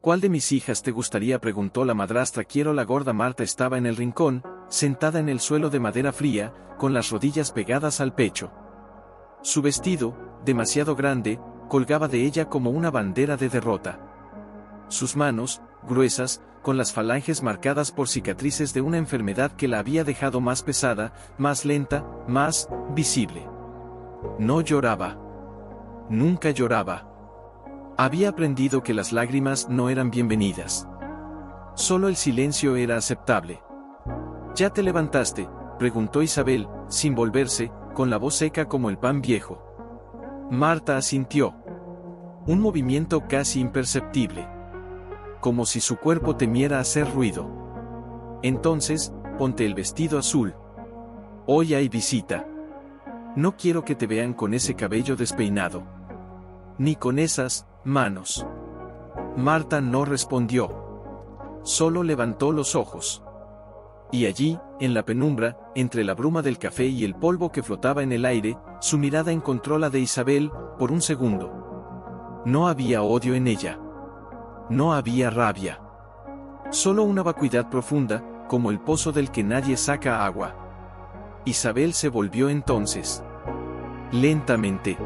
¿Cuál de mis hijas te gustaría?, preguntó la madrastra. Quiero. La gorda Marta estaba en el rincón, sentada en el suelo de madera fría, con las rodillas pegadas al pecho. Su vestido, demasiado grande, colgaba de ella como una bandera de derrota. Sus manos, gruesas, con las falanges marcadas por cicatrices de una enfermedad que la había dejado más pesada, más lenta, más visible. No lloraba. Nunca lloraba. Había aprendido que las lágrimas no eran bienvenidas. Solo el silencio era aceptable. ¿Ya te levantaste?, preguntó Isabel, sin volverse, con la voz seca como el pan viejo. Marta asintió. Un movimiento casi imperceptible. Como si su cuerpo temiera hacer ruido. Entonces, ponte el vestido azul. Hoy hay visita. No quiero que te vean con ese cabello despeinado. Ni con esas manos. Marta no respondió. Solo levantó los ojos. Y allí, en la penumbra, entre la bruma del café y el polvo que flotaba en el aire, su mirada encontró la de Isabel, por un segundo. No había odio en ella. No había rabia. Solo una vacuidad profunda, como el pozo del que nadie saca agua. Isabel se volvió entonces. Lentamente.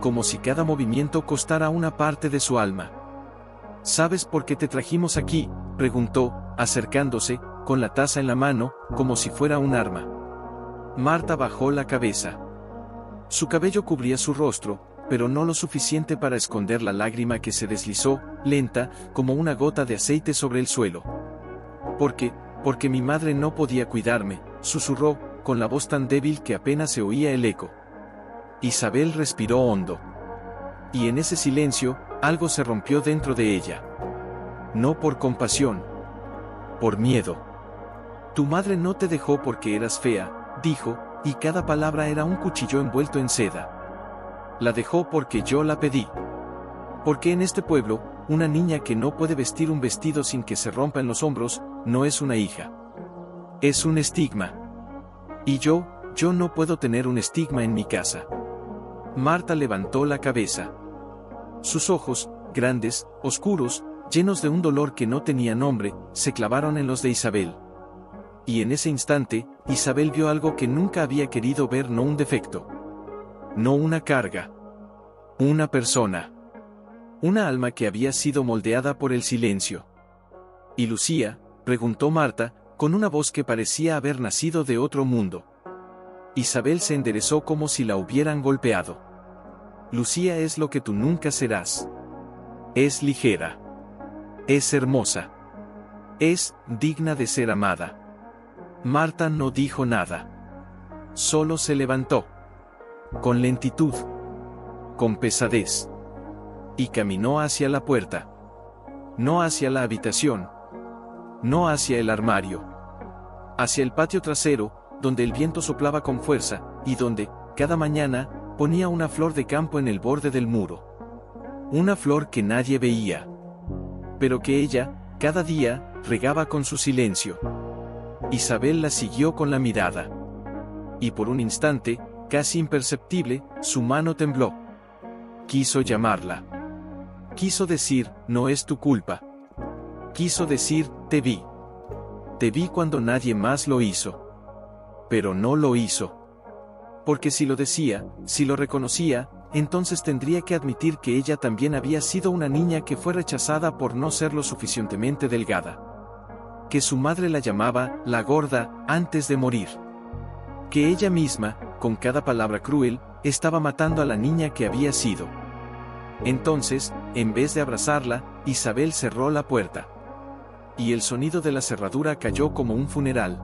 Como si cada movimiento costara una parte de su alma. ¿Sabes por qué te trajimos aquí?, preguntó, acercándose, con la taza en la mano, como si fuera un arma. Marta bajó la cabeza. Su cabello cubría su rostro, pero no lo suficiente para esconder la lágrima que se deslizó, lenta, como una gota de aceite sobre el suelo. Porque mi madre no podía cuidarme, susurró, con la voz tan débil que apenas se oía el eco. Isabel respiró hondo. Y en ese silencio, algo se rompió dentro de ella. No por compasión. Por miedo. Tu madre no te dejó porque eras fea, dijo, y cada palabra era un cuchillo envuelto en seda. La dejó porque yo la pedí. Porque en este pueblo, una niña que no puede vestir un vestido sin que se rompa en los hombros, no es una hija. Es un estigma. Y yo no puedo tener un estigma en mi casa. Marta levantó la cabeza. Sus ojos, grandes, oscuros, llenos de un dolor que no tenía nombre, se clavaron en los de Isabel. Y en ese instante, Isabel vio algo que nunca había querido ver: no un defecto. No una carga. Una persona. Una alma que había sido moldeada por el silencio. ¿Y Lucía?, preguntó Marta, con una voz que parecía haber nacido de otro mundo. Isabel se enderezó como si la hubieran golpeado. Lucía es lo que tú nunca serás. Es ligera. Es hermosa. Es digna de ser amada. Marta no dijo nada. Solo se levantó. Con lentitud. Con pesadez. Y caminó hacia la puerta. No hacia la habitación. No hacia el armario. Hacia el patio trasero, donde el viento soplaba con fuerza, y donde, cada mañana, ponía una flor de campo en el borde del muro. Una flor que nadie veía. Pero que ella, cada día, regaba con su silencio. Isabel la siguió con la mirada. Y por un instante, casi imperceptible, su mano tembló. Quiso llamarla. Quiso decir: no es tu culpa. Quiso decir: te vi. Te vi cuando nadie más lo hizo. Pero no lo hizo. Porque si lo decía, si lo reconocía, entonces tendría que admitir que ella también había sido una niña que fue rechazada por no ser lo suficientemente delgada. Que su madre la llamaba la gorda antes de morir. Que ella misma, con cada palabra cruel, estaba matando a la niña que había sido. Entonces, en vez de abrazarla, Isabel cerró la puerta. Y el sonido de la cerradura cayó como un funeral.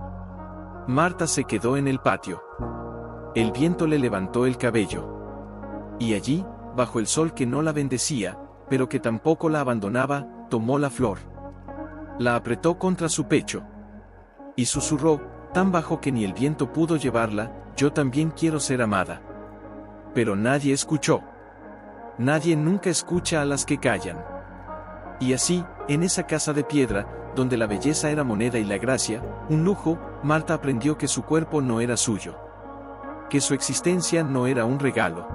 Marta se quedó en el patio. El viento le levantó el cabello. Y allí, bajo el sol que no la bendecía, pero que tampoco la abandonaba, tomó la flor. La apretó contra su pecho. Y susurró, tan bajo que ni el viento pudo llevarla: yo también quiero ser amada. Pero nadie escuchó. Nadie nunca escucha a las que callan. Y así, en esa casa de piedra, donde la belleza era moneda y la gracia, un lujo, Marta aprendió que su cuerpo no era suyo. Que su existencia no era un regalo.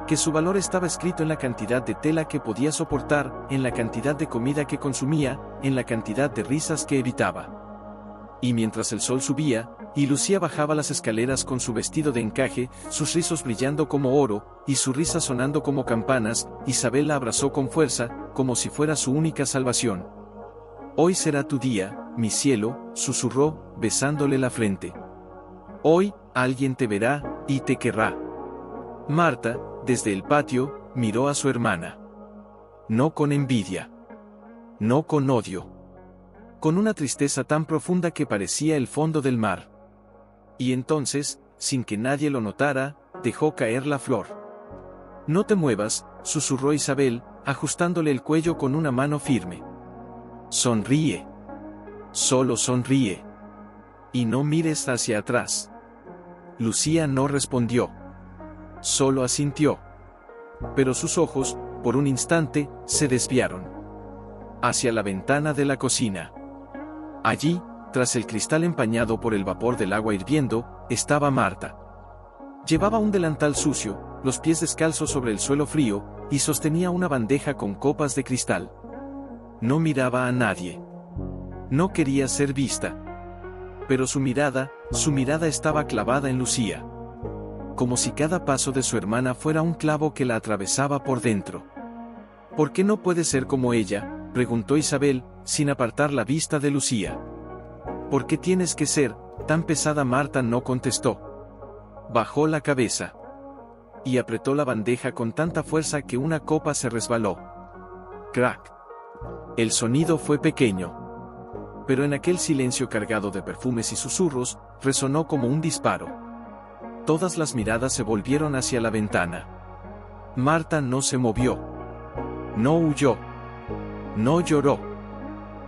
que su valor estaba escrito en la cantidad de tela que podía soportar, en la cantidad de comida que consumía, en la cantidad de risas que evitaba. Y mientras el sol subía, y Lucía bajaba las escaleras con su vestido de encaje, sus rizos brillando como oro, y su risa sonando como campanas, Isabel la abrazó con fuerza, como si fuera su única salvación. «Hoy será tu día, mi cielo», susurró, besándole la frente. «Hoy, alguien te verá, y te querrá». Marta, desde el patio, miró a su hermana. No con envidia. No con odio. Con una tristeza tan profunda que parecía el fondo del mar. Y entonces, sin que nadie lo notara, dejó caer la flor. «No te muevas», susurró Isabel, ajustándole el cuello con una mano firme. «Sonríe. Solo sonríe. Y no mires hacia atrás». Lucía no respondió. Solo asintió. Pero sus ojos, por un instante, se desviaron hacia la ventana de la cocina. Allí, tras el cristal empañado por el vapor del agua hirviendo, estaba Marta. Llevaba un delantal sucio, los pies descalzos sobre el suelo frío, y sostenía una bandeja con copas de cristal. No miraba a nadie. No quería ser vista. Pero su mirada estaba clavada en Lucía. Como si cada paso de su hermana fuera un clavo que la atravesaba por dentro. «¿Por qué no puede ser como ella?», preguntó Isabel, sin apartar la vista de Lucía. «¿Por qué tienes que ser tan pesada?». Marta no contestó. Bajó la cabeza. Y apretó la bandeja con tanta fuerza que una copa se resbaló. Crack. El sonido fue pequeño. Pero en aquel silencio cargado de perfumes y susurros, resonó como un disparo. Todas las miradas se volvieron hacia la ventana. Marta no se movió. No huyó. No lloró.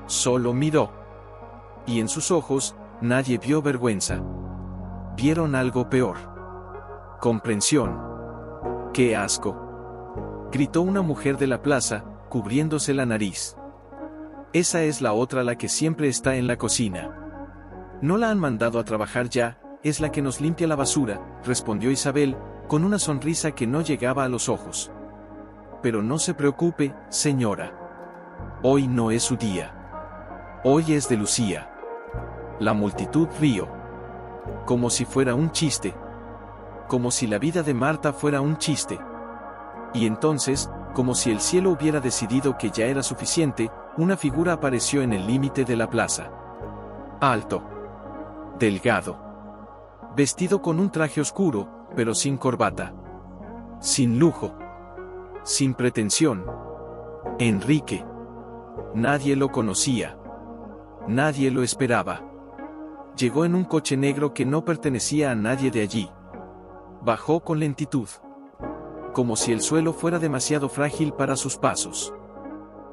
Solo miró. Y en sus ojos, nadie vio vergüenza. Vieron algo peor. Comprensión. ¡Qué asco!, gritó una mujer de la plaza, cubriéndose la nariz. «Esa es la otra, la que siempre está en la cocina. No la han mandado a trabajar ya, es la que nos limpia la basura», respondió Isabel, con una sonrisa que no llegaba a los ojos. «Pero no se preocupe, señora. Hoy no es su día. Hoy es de Lucía». La multitud rió. Como si fuera un chiste. Como si la vida de Marta fuera un chiste. Y entonces, como si el cielo hubiera decidido que ya era suficiente, una figura apareció en el límite de la plaza. Alto. Delgado. Vestido con un traje oscuro, pero sin corbata. Sin lujo. Sin pretensión. Enrique. Nadie lo conocía. Nadie lo esperaba. Llegó en un coche negro que no pertenecía a nadie de allí. Bajó con lentitud. Como si el suelo fuera demasiado frágil para sus pasos.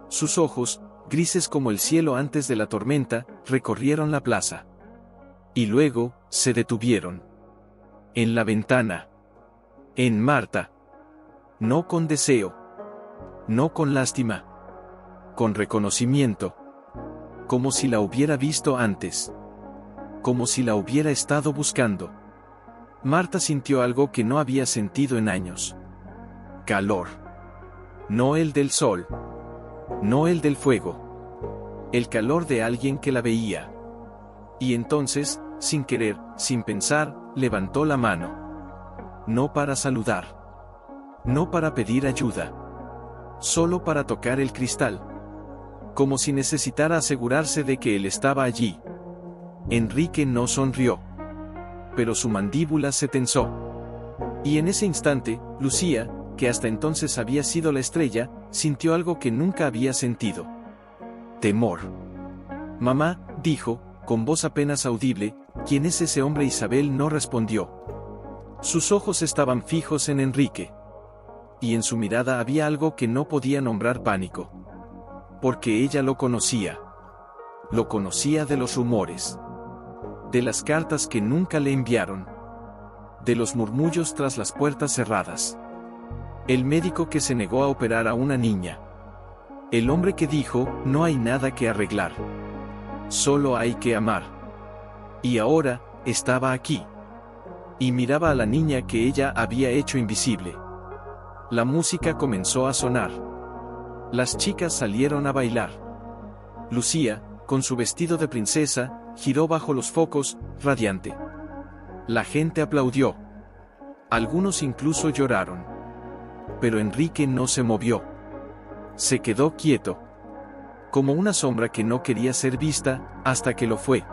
Sus ojos, grises como el cielo antes de la tormenta, recorrieron la plaza. Y luego, se detuvieron. En la ventana. En Marta. No con deseo. No con lástima. Con reconocimiento. Como si la hubiera visto antes. Como si la hubiera estado buscando. Marta sintió algo que no había sentido en años. Calor. No el del sol. No el del fuego. El calor de alguien que la veía. Y entonces, sin querer, sin pensar, levantó la mano. No para saludar. No para pedir ayuda. Solo para tocar el cristal. Como si necesitara asegurarse de que él estaba allí. Enrique no sonrió. Pero su mandíbula se tensó. Y en ese instante, Lucía, que hasta entonces había sido la estrella, sintió algo que nunca había sentido. Temor. «Mamá», dijo, con voz apenas audible, «¿quién es ese hombre?». Isabel no respondió. Sus ojos estaban fijos en Enrique. Y en su mirada había algo que no podía nombrar pánico. Porque ella lo conocía. Lo conocía de los rumores. De las cartas que nunca le enviaron. De los murmullos tras las puertas cerradas. El médico que se negó a operar a una niña. El hombre que dijo, no hay nada que arreglar. Solo hay que amar. Y ahora, estaba aquí. Y miraba a la niña que ella había hecho invisible. La música comenzó a sonar. Las chicas salieron a bailar. Lucía, con su vestido de princesa, giró bajo los focos, radiante. La gente aplaudió. Algunos incluso lloraron. Pero Enrique no se movió. Se quedó quieto. Como una sombra que no quería ser vista, hasta que lo fue.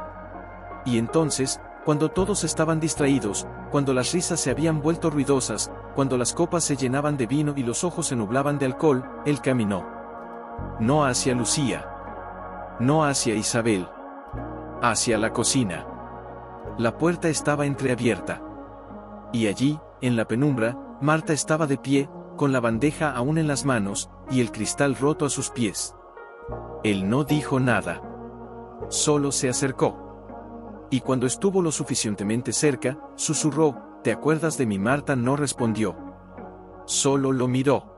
Y entonces, cuando todos estaban distraídos, cuando las risas se habían vuelto ruidosas, cuando las copas se llenaban de vino y los ojos se nublaban de alcohol, él caminó. No hacia Lucía. No hacia Isabel. Hacia la cocina. La puerta estaba entreabierta. Y allí, en la penumbra, Marta estaba de pie, con la bandeja aún en las manos, y el cristal roto a sus pies. Él no dijo nada. Solo se acercó. Y cuando estuvo lo suficientemente cerca, susurró, ¿te acuerdas de mí? Marta no respondió. Solo lo miró.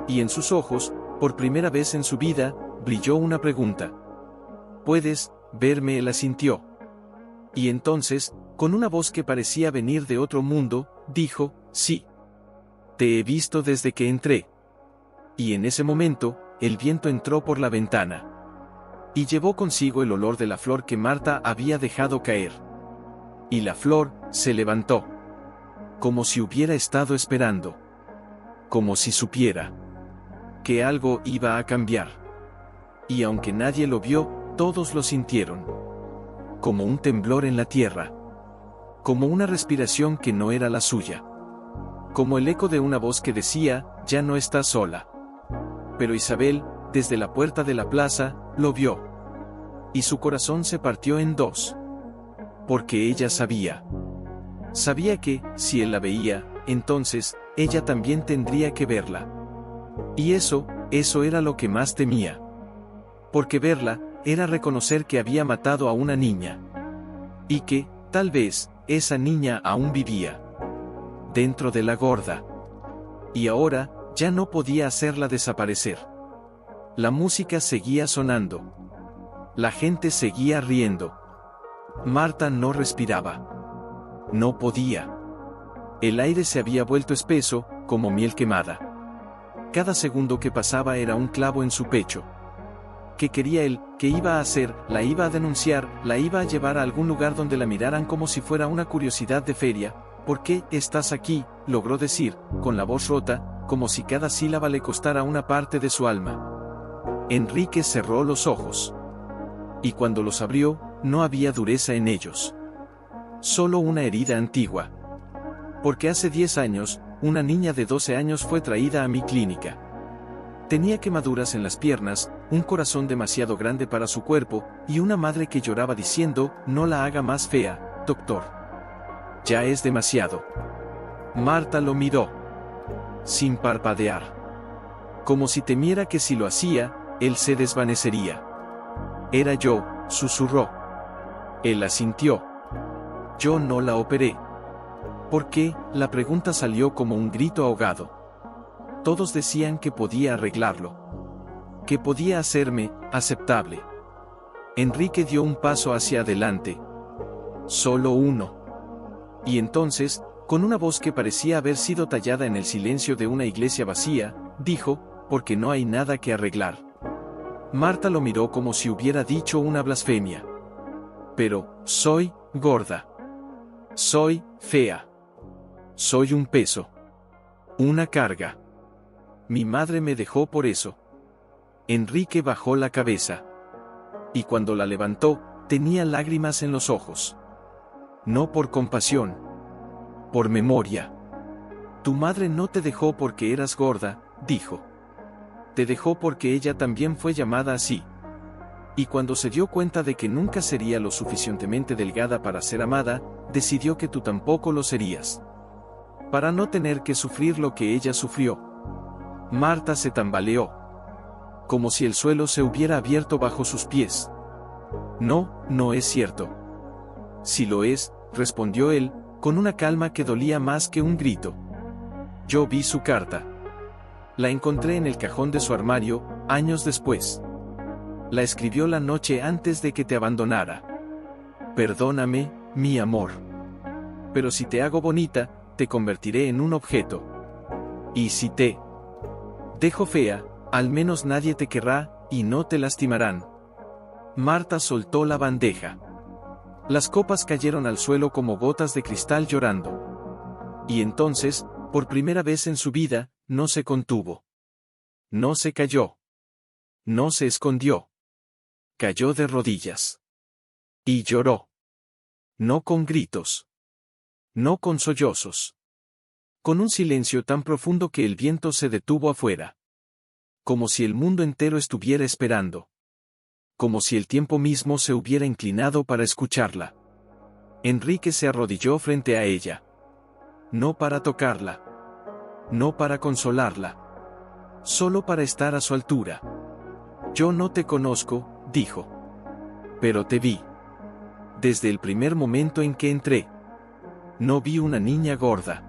Y en sus ojos, por primera vez en su vida, brilló una pregunta. ¿Puedes verme? Él asintió. Y entonces, con una voz que parecía venir de otro mundo, dijo, sí. Te he visto desde que entré. Y en ese momento, el viento entró por la ventana. Y llevó consigo el olor de la flor que Marta había dejado caer. Y la flor se levantó. Como si hubiera estado esperando. Como si supiera que algo iba a cambiar. Y aunque nadie lo vio, todos lo sintieron. Como un temblor en la tierra. Como una respiración que no era la suya. Como el eco de una voz que decía, ya no estás sola. Pero Isabel, desde la puerta de la plaza, lo vio. Y su corazón se partió en dos. Porque ella sabía. Sabía que, si él la veía, entonces, ella también tendría que verla. Y eso era lo que más temía. Porque verla, era reconocer que había matado a una niña. Y que, tal vez, esa niña aún vivía. Dentro de la gorda. Y ahora, ya no podía hacerla desaparecer. La música seguía sonando. La gente seguía riendo. Marta no respiraba. No podía. El aire se había vuelto espeso, como miel quemada. Cada segundo que pasaba era un clavo en su pecho. ¿Qué quería él? ¿Qué iba a hacer? ¿La iba a denunciar? ¿La iba a llevar a algún lugar donde la miraran como si fuera una curiosidad de feria? ¿Por qué estás aquí?, logró decir, con la voz rota, como si cada sílaba le costara una parte de su alma. Enrique cerró los ojos. Y cuando los abrió, no había dureza en ellos. Solo una herida antigua. Porque hace 10 años, una niña de 12 años fue traída a mi clínica. Tenía quemaduras en las piernas, un corazón demasiado grande para su cuerpo, y una madre que lloraba diciendo, no la haga más fea, doctor. Ya es demasiado. Marta lo miró. Sin parpadear. Como si temiera que si lo hacía, él se desvanecería. Era yo, susurró. Él asintió. Yo no la operé. ¿Por qué? La pregunta salió como un grito ahogado. Todos decían que podía arreglarlo. Que podía hacerme aceptable. Enrique dio un paso hacia adelante. Solo uno. Y entonces, con una voz que parecía haber sido tallada en el silencio de una iglesia vacía, dijo, porque no hay nada que arreglar. Marta lo miró como si hubiera dicho una blasfemia. Pero, soy gorda. Soy fea. Soy un peso. Una carga. Mi madre me dejó por eso. Enrique bajó la cabeza. Y cuando la levantó, tenía lágrimas en los ojos. No por compasión. Por memoria. Tu madre no te dejó porque eras gorda, dijo. Te dejó porque ella también fue llamada así. Y cuando se dio cuenta de que nunca sería lo suficientemente delgada para ser amada, decidió que tú tampoco lo serías. Para no tener que sufrir lo que ella sufrió. Marta se tambaleó. Como si el suelo se hubiera abierto bajo sus pies. No, no es cierto. Si lo es, respondió él, con una calma que dolía más que un grito. Yo vi su carta. La encontré en el cajón de su armario, años después. La escribió la noche antes de que te abandonara. Perdóname, mi amor. Pero si te hago bonita, te convertiré en un objeto. Y si te dejo fea, al menos nadie te querrá, y no te lastimarán. Marta soltó la bandeja. Las copas cayeron al suelo como gotas de cristal llorando. Y entonces, por primera vez en su vida, no se contuvo. No se cayó. No se escondió. Cayó de rodillas. Y lloró. No con gritos. No con sollozos. Con un silencio tan profundo que el viento se detuvo afuera. Como si el mundo entero estuviera esperando. Como si el tiempo mismo se hubiera inclinado para escucharla. Enrique se arrodilló frente a ella. No para tocarla. No para consolarla. Solo para estar a su altura. Yo no te conozco, dijo. Pero te vi. Desde el primer momento en que entré. No vi una niña gorda.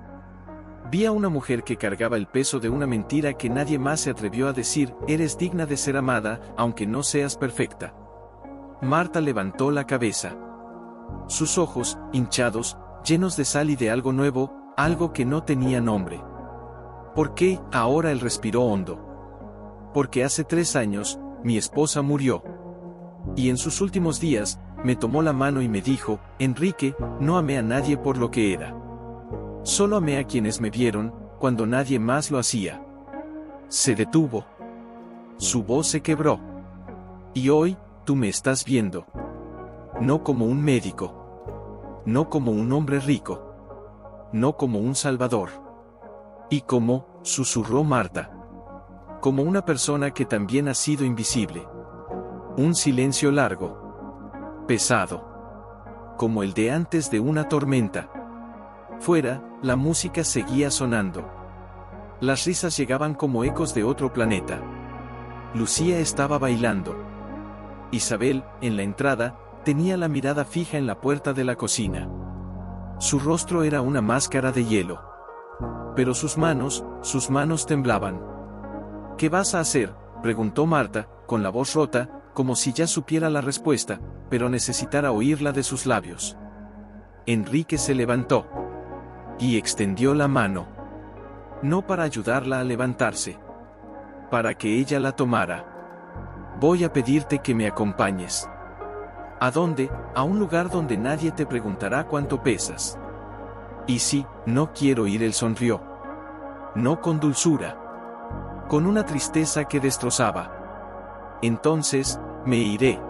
Vi a una mujer que cargaba el peso de una mentira que nadie más se atrevió a decir: eres digna de ser amada, aunque no seas perfecta. Marta levantó la cabeza. Sus ojos, hinchados, llenos de sal y de algo nuevo, algo que no tenía nombre. ¿Por qué? Ahora él respiró hondo. Porque hace 3 años, mi esposa murió. Y en sus últimos días, me tomó la mano y me dijo: Enrique, no amé a nadie por lo que era. Solo amé a quienes me vieron, cuando nadie más lo hacía. Se detuvo. Su voz se quebró. Y hoy, tú me estás viendo. No como un médico. No como un hombre rico. No como un salvador. Y como, susurró Marta. Como una persona que también ha sido invisible. Un silencio largo. Pesado. Como el de antes de una tormenta. Fuera, la música seguía sonando. Las risas llegaban como ecos de otro planeta. Lucía estaba bailando. Isabel, en la entrada, tenía la mirada fija en la puerta de la cocina. Su rostro era una máscara de hielo. Pero sus manos temblaban. ¿Qué vas a hacer?, preguntó Marta, con la voz rota, como si ya supiera la respuesta, pero necesitara oírla de sus labios. Enrique se levantó. Y extendió la mano. No para ayudarla a levantarse. Para que ella la tomara. Voy a pedirte que me acompañes. ¿A dónde? A un lugar donde nadie te preguntará cuánto pesas. Y sí, no quiero ir, él sonrió. No con dulzura. Con una tristeza que destrozaba. Entonces, me iré.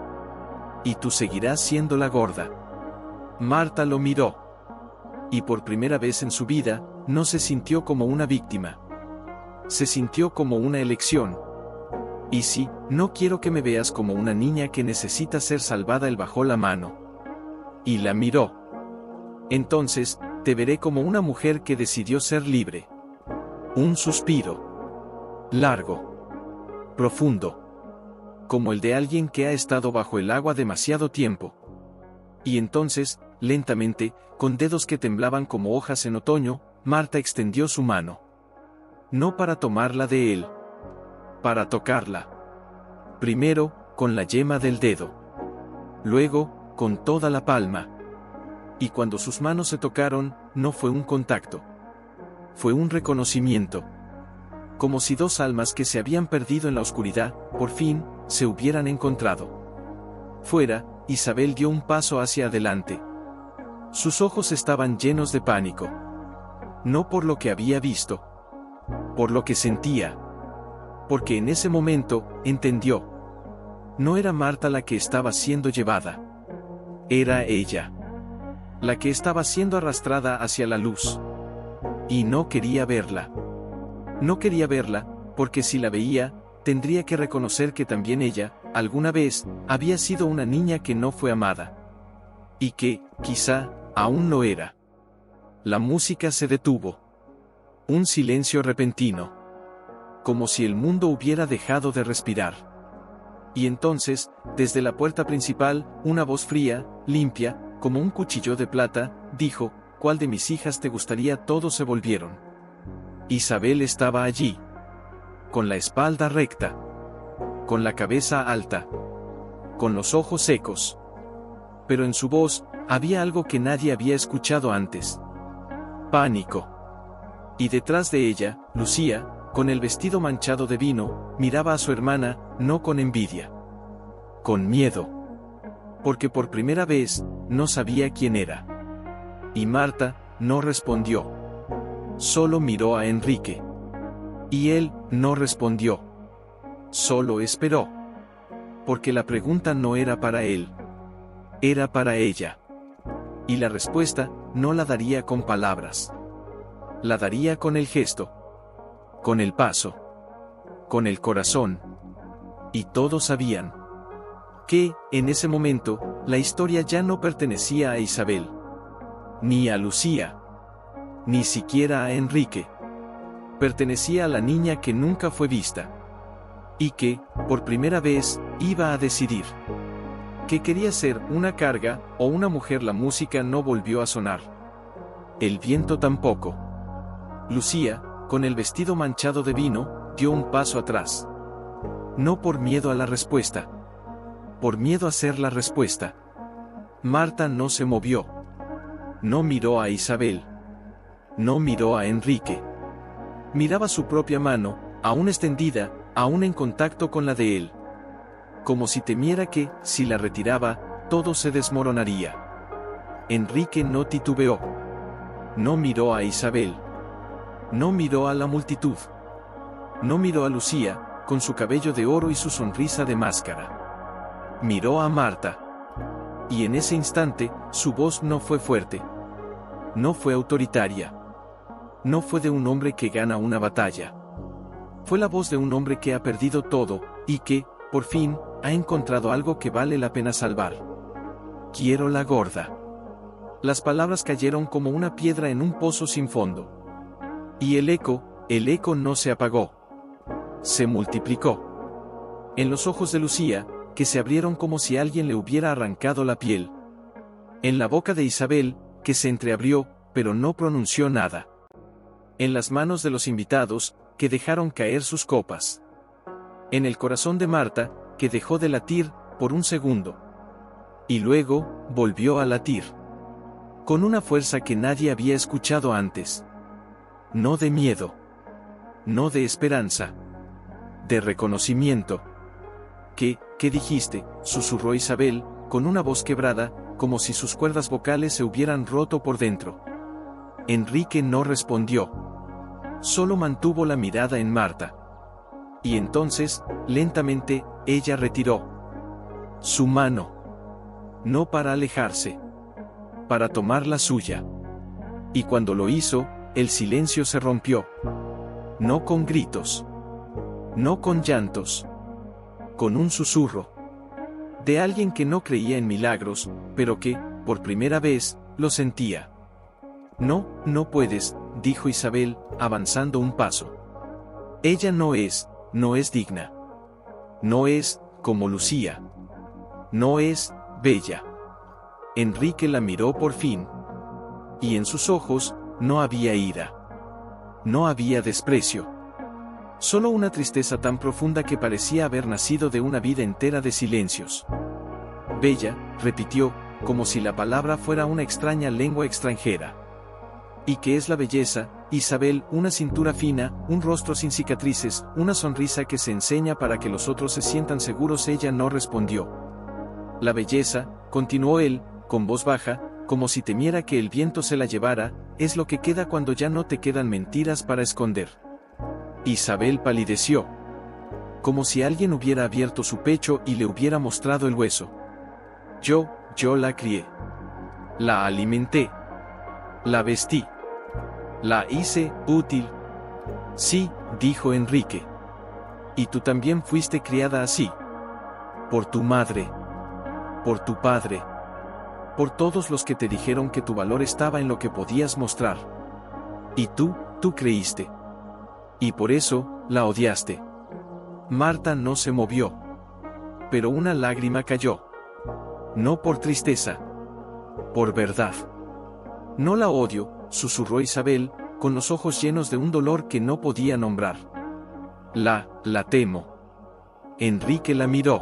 Y tú seguirás siendo la gorda. Marta lo miró. Y por primera vez en su vida, no se sintió como una víctima. Se sintió como una elección. Y sí, no quiero que me veas como una niña que necesita ser salvada. Él bajó la mano. Y la miró. Entonces, te veré como una mujer que decidió ser libre. Un suspiro. Largo. Profundo. Como el de alguien que ha estado bajo el agua demasiado tiempo. Y entonces, lentamente, con dedos que temblaban como hojas en otoño, Marta extendió su mano. No para tomarla de él. Para tocarla. Primero, con la yema del dedo. Luego, con toda la palma. Y cuando sus manos se tocaron, no fue un contacto. Fue un reconocimiento. Como si 2 almas que se habían perdido en la oscuridad, por fin, se hubieran encontrado. Fuera, Isabel dio un paso hacia adelante. Sus ojos estaban llenos de pánico. No por lo que había visto. Por lo que sentía. Porque en ese momento, entendió. No era Marta la que estaba siendo llevada. Era ella. La que estaba siendo arrastrada hacia la luz. Y no quería verla. No quería verla, porque si la veía, tendría que reconocer que también ella, alguna vez, había sido una niña que no fue amada. Y que, quizá, aún lo era. La música se detuvo. Un silencio repentino. Como si el mundo hubiera dejado de respirar. Y entonces, desde la puerta principal, una voz fría, limpia, como un cuchillo de plata, dijo: ¿Cuál de mis hijas te gustaría? Todos se volvieron. Isabel estaba allí. Con la espalda recta. Con la cabeza alta. Con los ojos secos. Pero en su voz, había algo que nadie había escuchado antes. Pánico. Y detrás de ella, Lucía, con el vestido manchado de vino, miraba a su hermana, no con envidia. Con miedo. Porque por primera vez, no sabía quién era. Y Marta, no respondió. Solo miró a Enrique. Y él, no respondió. Solo esperó. Porque la pregunta no era para él. Era para ella. Y la respuesta, no la daría con palabras. La daría con el gesto. Con el paso. Con el corazón. Y todos sabían que, en ese momento, la historia ya no pertenecía a Isabel. Ni a Lucía. Ni siquiera a Enrique. Pertenecía a la niña que nunca fue vista. Y que, por primera vez, iba a decidir. Que quería ser una carga, o una mujer. La música no volvió a sonar. El viento tampoco. Lucía, con el vestido manchado de vino, dio un paso atrás. No por miedo a la respuesta. Por miedo a ser la respuesta. Marta no se movió. No miró a Isabel. No miró a Enrique. Miraba su propia mano, aún extendida, aún en contacto con la de él. Como si temiera que, si la retiraba, todo se desmoronaría. Enrique no titubeó. No miró a Isabel. No miró a la multitud. No miró a Lucía, con su cabello de oro y su sonrisa de máscara. Miró a Marta. Y en ese instante, su voz no fue fuerte. No fue autoritaria. No fue de un hombre que gana una batalla. Fue la voz de un hombre que ha perdido todo, y que, por fin, ha encontrado algo que vale la pena salvar. Quiero la gorda. Las palabras cayeron como una piedra en un pozo sin fondo. Y el eco no se apagó. Se multiplicó. En los ojos de Lucía, que se abrieron como si alguien le hubiera arrancado la piel. En la boca de Isabel, que se entreabrió, pero no pronunció nada. En las manos de los invitados, que dejaron caer sus copas. En el corazón de Marta, que dejó de latir, por un segundo. Y luego, volvió a latir. Con una fuerza que nadie había escuchado antes. No de miedo. No de esperanza. De reconocimiento. ¿Qué dijiste?, susurró Isabel, con una voz quebrada, como si sus cuerdas vocales se hubieran roto por dentro. Enrique no respondió. Solo mantuvo la mirada en Marta. Y entonces, lentamente, ella retiró su mano. No para alejarse. Para tomar la suya. Y cuando lo hizo, el silencio se rompió. No con gritos. No con llantos. Con un susurro. De alguien que no creía en milagros, pero que, por primera vez, lo sentía. No puedes, dijo Isabel, avanzando un paso. Ella no es digna. No es, como Lucía. No es, bella. Enrique la miró por fin. Y en sus ojos, no había ira. No había desprecio. Solo una tristeza tan profunda que parecía haber nacido de una vida entera de silencios. Bella, repitió, como si la palabra fuera una extraña lengua extranjera. ¿Y qué es la belleza, Isabel? Una cintura fina, un rostro sin cicatrices, una sonrisa que se enseña para que los otros se sientan seguros. Ella no respondió. La belleza, continuó él, con voz baja, como si temiera que el viento se la llevara, es lo que queda cuando ya no te quedan mentiras para esconder. Isabel palideció. Como si alguien hubiera abierto su pecho y le hubiera mostrado el hueso. Yo la crié. La alimenté. La vestí. La hice útil. Sí, dijo Enrique. Y tú también fuiste criada así. Por tu madre. Por tu padre. Por todos los que te dijeron que tu valor estaba en lo que podías mostrar. Y tú creíste. Y por eso, la odiaste. Marta no se movió. Pero una lágrima cayó. No por tristeza. Por verdad. No la odio, susurró Isabel, con los ojos llenos de un dolor que no podía nombrar. La temo. Enrique la miró.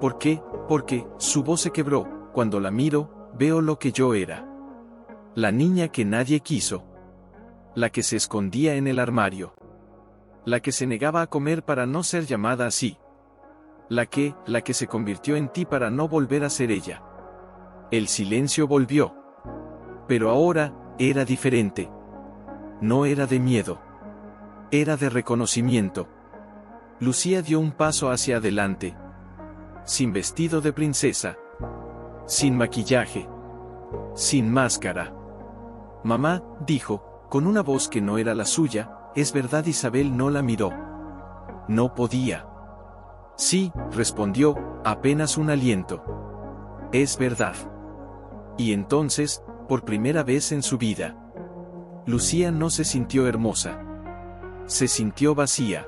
¿Por qué? Porque, su voz se quebró, cuando la miro, veo lo que yo era. La niña que nadie quiso. La que se escondía en el armario. La que se negaba a comer para no ser llamada así. La que se convirtió en ti para no volver a ser ella. El silencio volvió. Pero ahora, era diferente. No era de miedo. Era de reconocimiento. Lucía dio un paso hacia adelante. Sin vestido de princesa. Sin maquillaje. Sin máscara. Mamá, dijo, con una voz que no era la suya. Es verdad. Isabel no la miró. No podía. Sí, respondió, apenas un aliento. Es verdad. Y entonces, por primera vez en su vida, Lucía no se sintió hermosa. Se sintió vacía.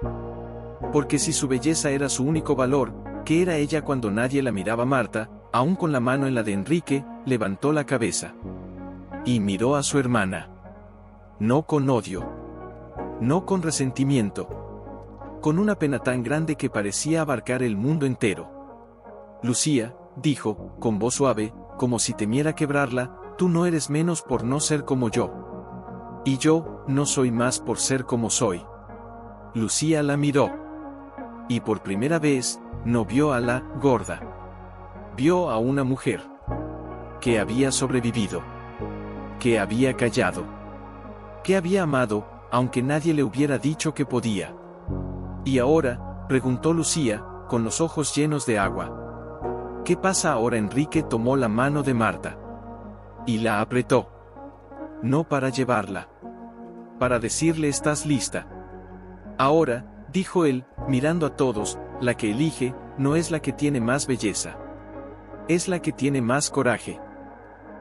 Porque si su belleza era su único valor, ¿qué era ella cuando nadie la miraba? Marta, aún con la mano en la de Enrique, levantó la cabeza. Y miró a su hermana. No con odio. No con resentimiento. Con una pena tan grande que parecía abarcar el mundo entero. Lucía, dijo, con voz suave, como si temiera quebrarla, tú no eres menos por no ser como yo. Y yo, no soy más por ser como soy. Lucía la miró. Y por primera vez, no vio a la gorda. Vio a una mujer. Que había sobrevivido. Que había callado. Que había amado, aunque nadie le hubiera dicho que podía. ¿Y ahora?, preguntó Lucía, con los ojos llenos de agua. ¿Qué pasa ahora? Enrique tomó la mano de Marta. Y la apretó. No para llevarla. Para decirle estás lista. Ahora, dijo él, mirando a todos, la que elige, no es la que tiene más belleza. Es la que tiene más coraje.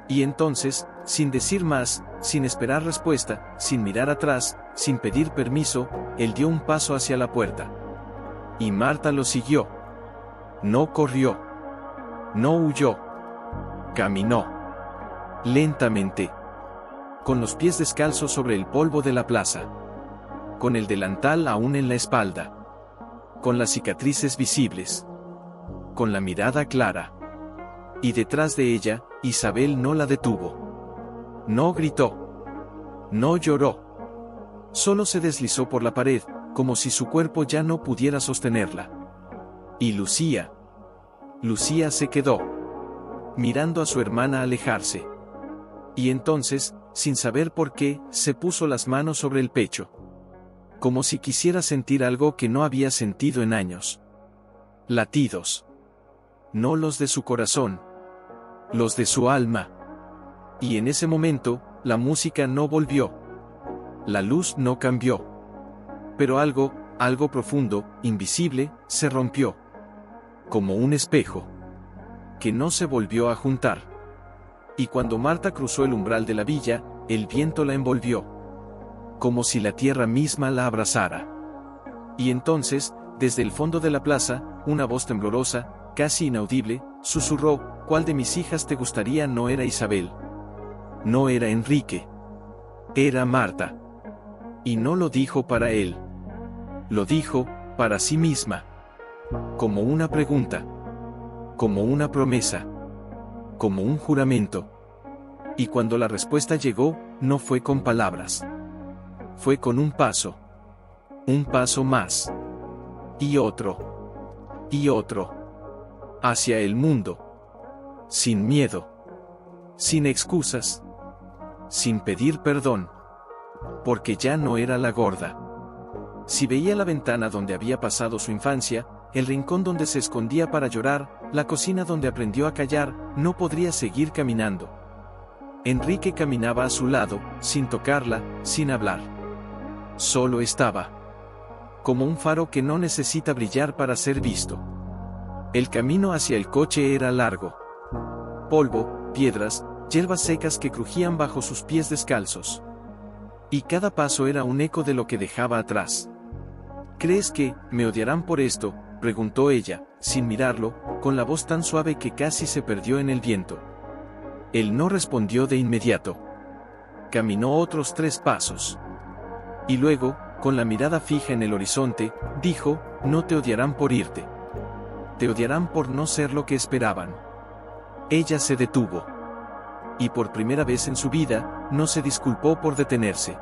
Y entonces, sin decir más, sin esperar respuesta, sin mirar atrás, sin pedir permiso, él dio un paso hacia la puerta. Y Marta lo siguió. No corrió. No huyó. Caminó. Lentamente. Con los pies descalzos sobre el polvo de la plaza. Con el delantal aún en la espalda. Con las cicatrices visibles. Con la mirada clara. Y detrás de ella, Isabel no la detuvo. No gritó. No lloró. Solo se deslizó por la pared, como si su cuerpo ya no pudiera sostenerla. Y Lucía se quedó. Mirando a su hermana alejarse. Y entonces, sin saber por qué, se puso las manos sobre el pecho. Como si quisiera sentir algo que no había sentido en años. Latidos. No los de su corazón. Los de su alma. Y en ese momento, la música no volvió. La luz no cambió. Pero algo profundo, invisible, se rompió. Como un espejo. Que no se volvió a juntar. Y cuando Marta cruzó el umbral de la villa, el viento la envolvió. Como si la tierra misma la abrazara. Y entonces, desde el fondo de la plaza, una voz temblorosa, casi inaudible, susurró, ¿cuál de mis hijas te gustaría? No era Isabel. No era Enrique. Era Marta. Y no lo dijo para él. Lo dijo, para sí misma. Como una pregunta. Como una promesa. Como un juramento. Y cuando la respuesta llegó, no fue con palabras. Fue con un paso. Un paso más. Y otro. Y otro. Hacia el mundo. Sin miedo. Sin excusas. Sin pedir perdón. Porque ya no era la gorda. Si veía la ventana donde había pasado su infancia, el rincón donde se escondía para llorar, la cocina donde aprendió a callar, no podría seguir caminando. Enrique caminaba a su lado, sin tocarla, sin hablar. Solo estaba. Como un faro que no necesita brillar para ser visto. El camino hacia el coche era largo. Polvo, piedras, hierbas secas que crujían bajo sus pies descalzos. Y cada paso era un eco de lo que dejaba atrás. ¿Crees que me odiarán por esto?, preguntó ella, sin mirarlo, con la voz tan suave que casi se perdió en el viento. Él no respondió de inmediato. Caminó otros 3 pasos. Y luego, con la mirada fija en el horizonte, dijo, no te odiarán por irte. Te odiarán por no ser lo que esperaban. Ella se detuvo. Y por primera vez en su vida, no se disculpó por detenerse.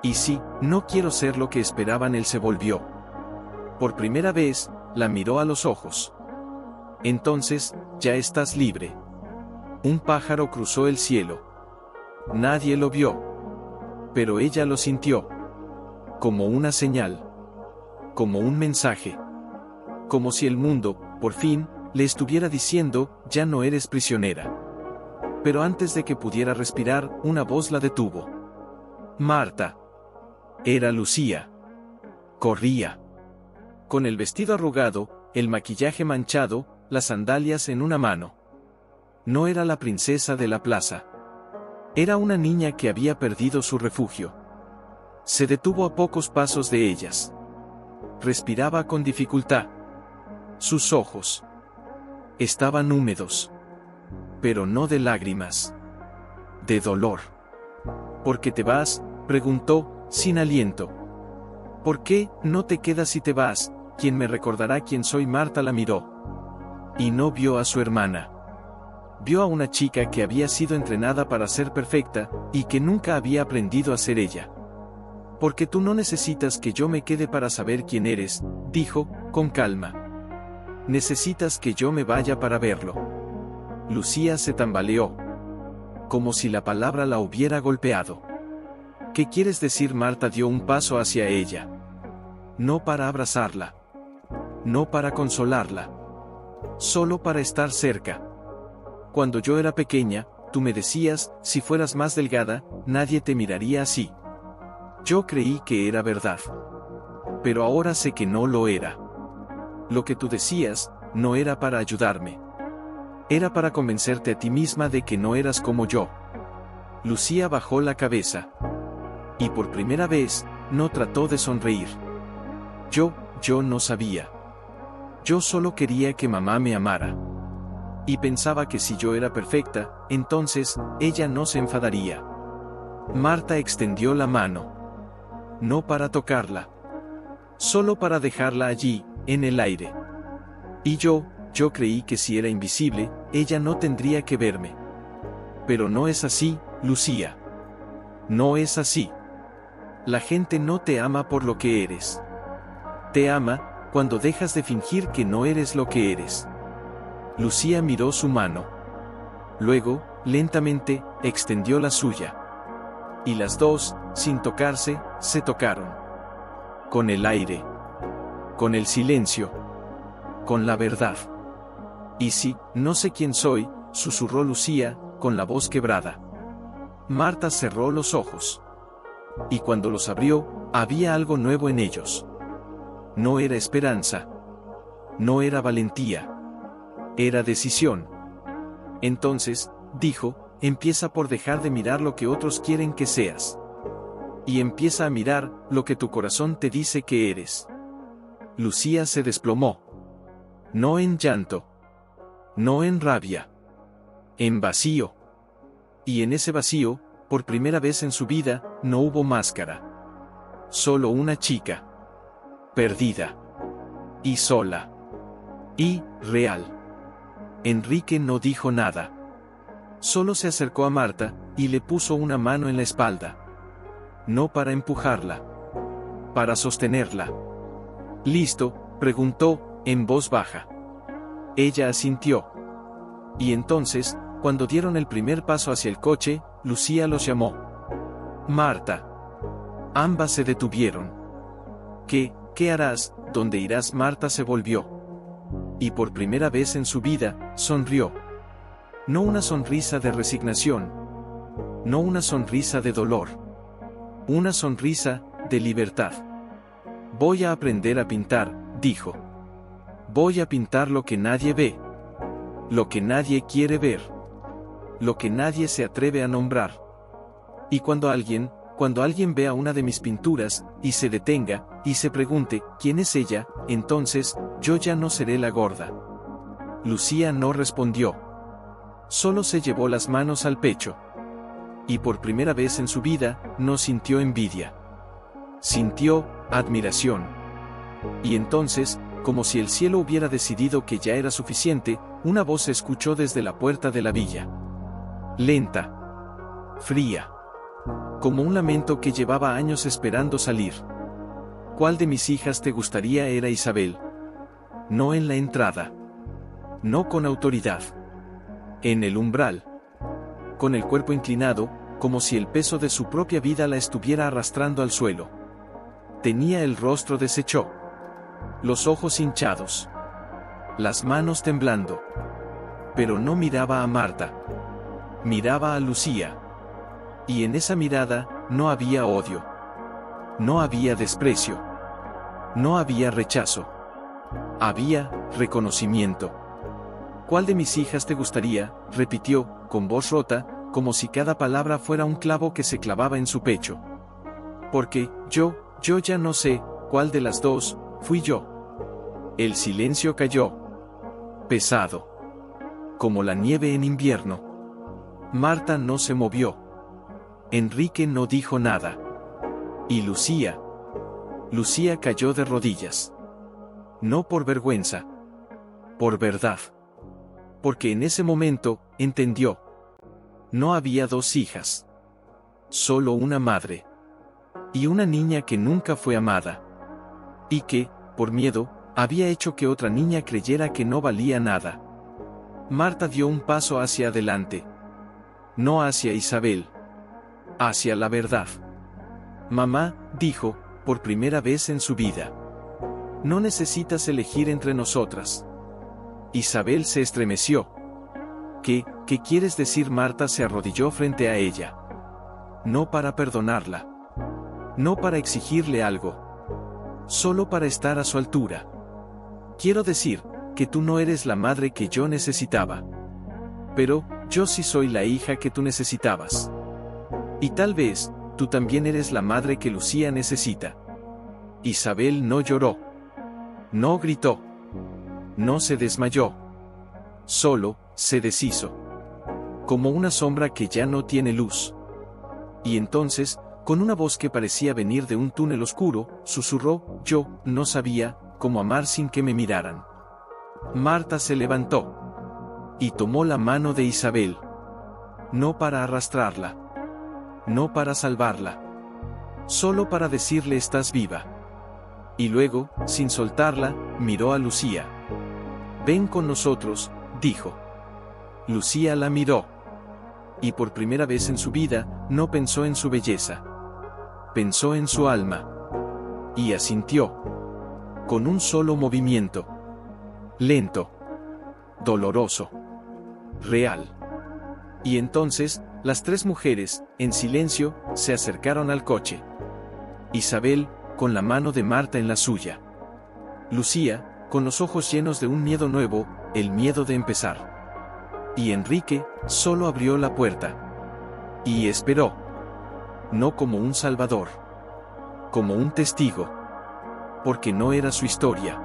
Y sí, no quiero ser lo que esperaban. Él se volvió. Por primera vez, la miró a los ojos. Entonces, ya estás libre. Un pájaro cruzó el cielo. Nadie lo vio. Pero ella lo sintió. Como una señal. Como un mensaje. Como si el mundo, por fin, le estuviera diciendo, ya no eres prisionera. Pero antes de que pudiera respirar, una voz la detuvo. Marta. Era Lucía. Corría. Con el vestido arrugado, el maquillaje manchado, las sandalias en una mano. No era la princesa de la plaza. Era una niña que había perdido su refugio. Se detuvo a pocos pasos de ellas. Respiraba con dificultad. Sus ojos estaban húmedos. Pero no de lágrimas. De dolor. ¿Por qué te vas?, preguntó, sin aliento. ¿Por qué no te quedas y te vas? ¿Quién me recordará quién soy? Marta la miró. Y no vio a su hermana. Vio a una chica que había sido entrenada para ser perfecta, y que nunca había aprendido a ser ella. Porque tú no necesitas que yo me quede para saber quién eres, dijo, con calma. Necesitas que yo me vaya para verlo. Lucía se tambaleó. Como si la palabra la hubiera golpeado. ¿Qué quieres decir? Marta dio un paso hacia ella. No para abrazarla. No para consolarla. Solo para estar cerca. Cuando yo era pequeña, tú me decías, si fueras más delgada, nadie te miraría así. Yo creí que era verdad. Pero ahora sé que no lo era. Lo que tú decías, no era para ayudarme. Era para convencerte a ti misma de que no eras como yo. Lucía bajó la cabeza. Y por primera vez, no trató de sonreír. Yo no sabía. Yo solo quería que mamá me amara. Y pensaba que si yo era perfecta, entonces, ella no se enfadaría. Marta extendió la mano. No para tocarla. Solo para dejarla allí, en el aire. Y yo creí que si era invisible, ella no tendría que verme. Pero no es así, Lucía. No es así. La gente no te ama por lo que eres. Te ama, cuando dejas de fingir que no eres lo que eres. Lucía miró su mano. Luego, lentamente, extendió la suya. Y las dos, sin tocarse, se tocaron. Con el aire. Con el silencio. Con la verdad. Y sí, no sé quién soy, susurró Lucía, con la voz quebrada. Marta cerró los ojos. Y cuando los abrió, había algo nuevo en ellos. No era esperanza. No era valentía. Era decisión. Entonces, dijo, empieza por dejar de mirar lo que otros quieren que seas. Y empieza a mirar lo que tu corazón te dice que eres. Lucía se desplomó. No en llanto. No en rabia. En vacío. Y en ese vacío, por primera vez en su vida, no hubo máscara. Solo una chica. Perdida. Y sola. Y real. Enrique no dijo nada. Solo se acercó a Marta, y le puso una mano en la espalda. No para empujarla. Para sostenerla. ¿Listo?, preguntó, en voz baja. Ella asintió. Y entonces, cuando dieron el primer paso hacia el coche, Lucía los llamó. Marta. Ambas se detuvieron. ¿Qué harás? ¿Dónde irás? Marta se volvió. Y por primera vez en su vida, sonrió. No una sonrisa de resignación. No una sonrisa de dolor. Una sonrisa de libertad. Voy a aprender a pintar, dijo. Voy a pintar lo que nadie ve. Lo que nadie quiere ver. Lo que nadie se atreve a nombrar. Y cuando alguien vea una de mis pinturas, y se detenga, y se pregunte, ¿quién es ella?, entonces, yo ya no seré la gorda. Lucía no respondió. Solo se llevó las manos al pecho. Y por primera vez en su vida, no sintió envidia. Sintió admiración. Y entonces, como si el cielo hubiera decidido que ya era suficiente, una voz se escuchó desde la puerta de la villa. Lenta. Fría. como un lamento que llevaba años esperando salir. ¿Cuál de mis hijas te gustaría? Era Isabel. No en la entrada. No con autoridad. En el umbral. Con el cuerpo inclinado, como si el peso de su propia vida la estuviera arrastrando al suelo. Tenía el rostro deshecho. Los ojos hinchados. Las manos temblando. Pero no miraba a Marta. Miraba a Lucía. Y en esa mirada, no había odio. No había desprecio. No había rechazo. Había reconocimiento. ¿Cuál de mis hijas te gustaría?, repitió, con voz rota, como si cada palabra fuera un clavo que se clavaba en su pecho. Porque, yo ya no sé, cuál de las dos, fui yo. El silencio cayó. Pesado. Como la nieve en invierno. Marta no se movió. Enrique no dijo nada. Y Lucía cayó de rodillas. No por vergüenza. Por verdad. Porque en ese momento, entendió. No había dos hijas. Solo una madre. Y una niña que nunca fue amada. Y que, por miedo, había hecho que otra niña creyera que no valía nada. Marta dio un paso hacia adelante. No hacia Isabel. Hacia la verdad. Mamá, dijo, por primera vez en su vida. No necesitas elegir entre nosotras. Isabel se estremeció. ¿Qué quieres decir? Marta se arrodilló frente a ella. No para perdonarla. No para exigirle algo. Solo para estar a su altura. Quiero decir, que tú no eres la madre que yo necesitaba. Pero, yo sí soy la hija que tú necesitabas. Y tal vez, tú también eres la madre que Lucía necesita. Isabel no lloró. No gritó. No se desmayó. Solo, se deshizo. Como una sombra que ya no tiene luz. Y entonces, con una voz que parecía venir de un túnel oscuro, susurró, yo no sabía cómo amar sin que me miraran. Marta se levantó. Y tomó la mano de Isabel. No para arrastrarla. No para salvarla. Solo para decirle estás viva. Y luego, sin soltarla, miró a Lucía. Ven con nosotros, dijo. Lucía la miró. Y por primera vez en su vida, no pensó en su belleza. Pensó en su alma. Y asintió. Con un solo movimiento. Lento. Doloroso. Real. Y entonces, las tres mujeres, en silencio, se acercaron al coche. Isabel, con la mano de Marta en la suya. Lucía, con los ojos llenos de un miedo nuevo, el miedo de empezar. Y Enrique, solo abrió la puerta. Y esperó. No como un salvador. Como un testigo. Porque no era su historia.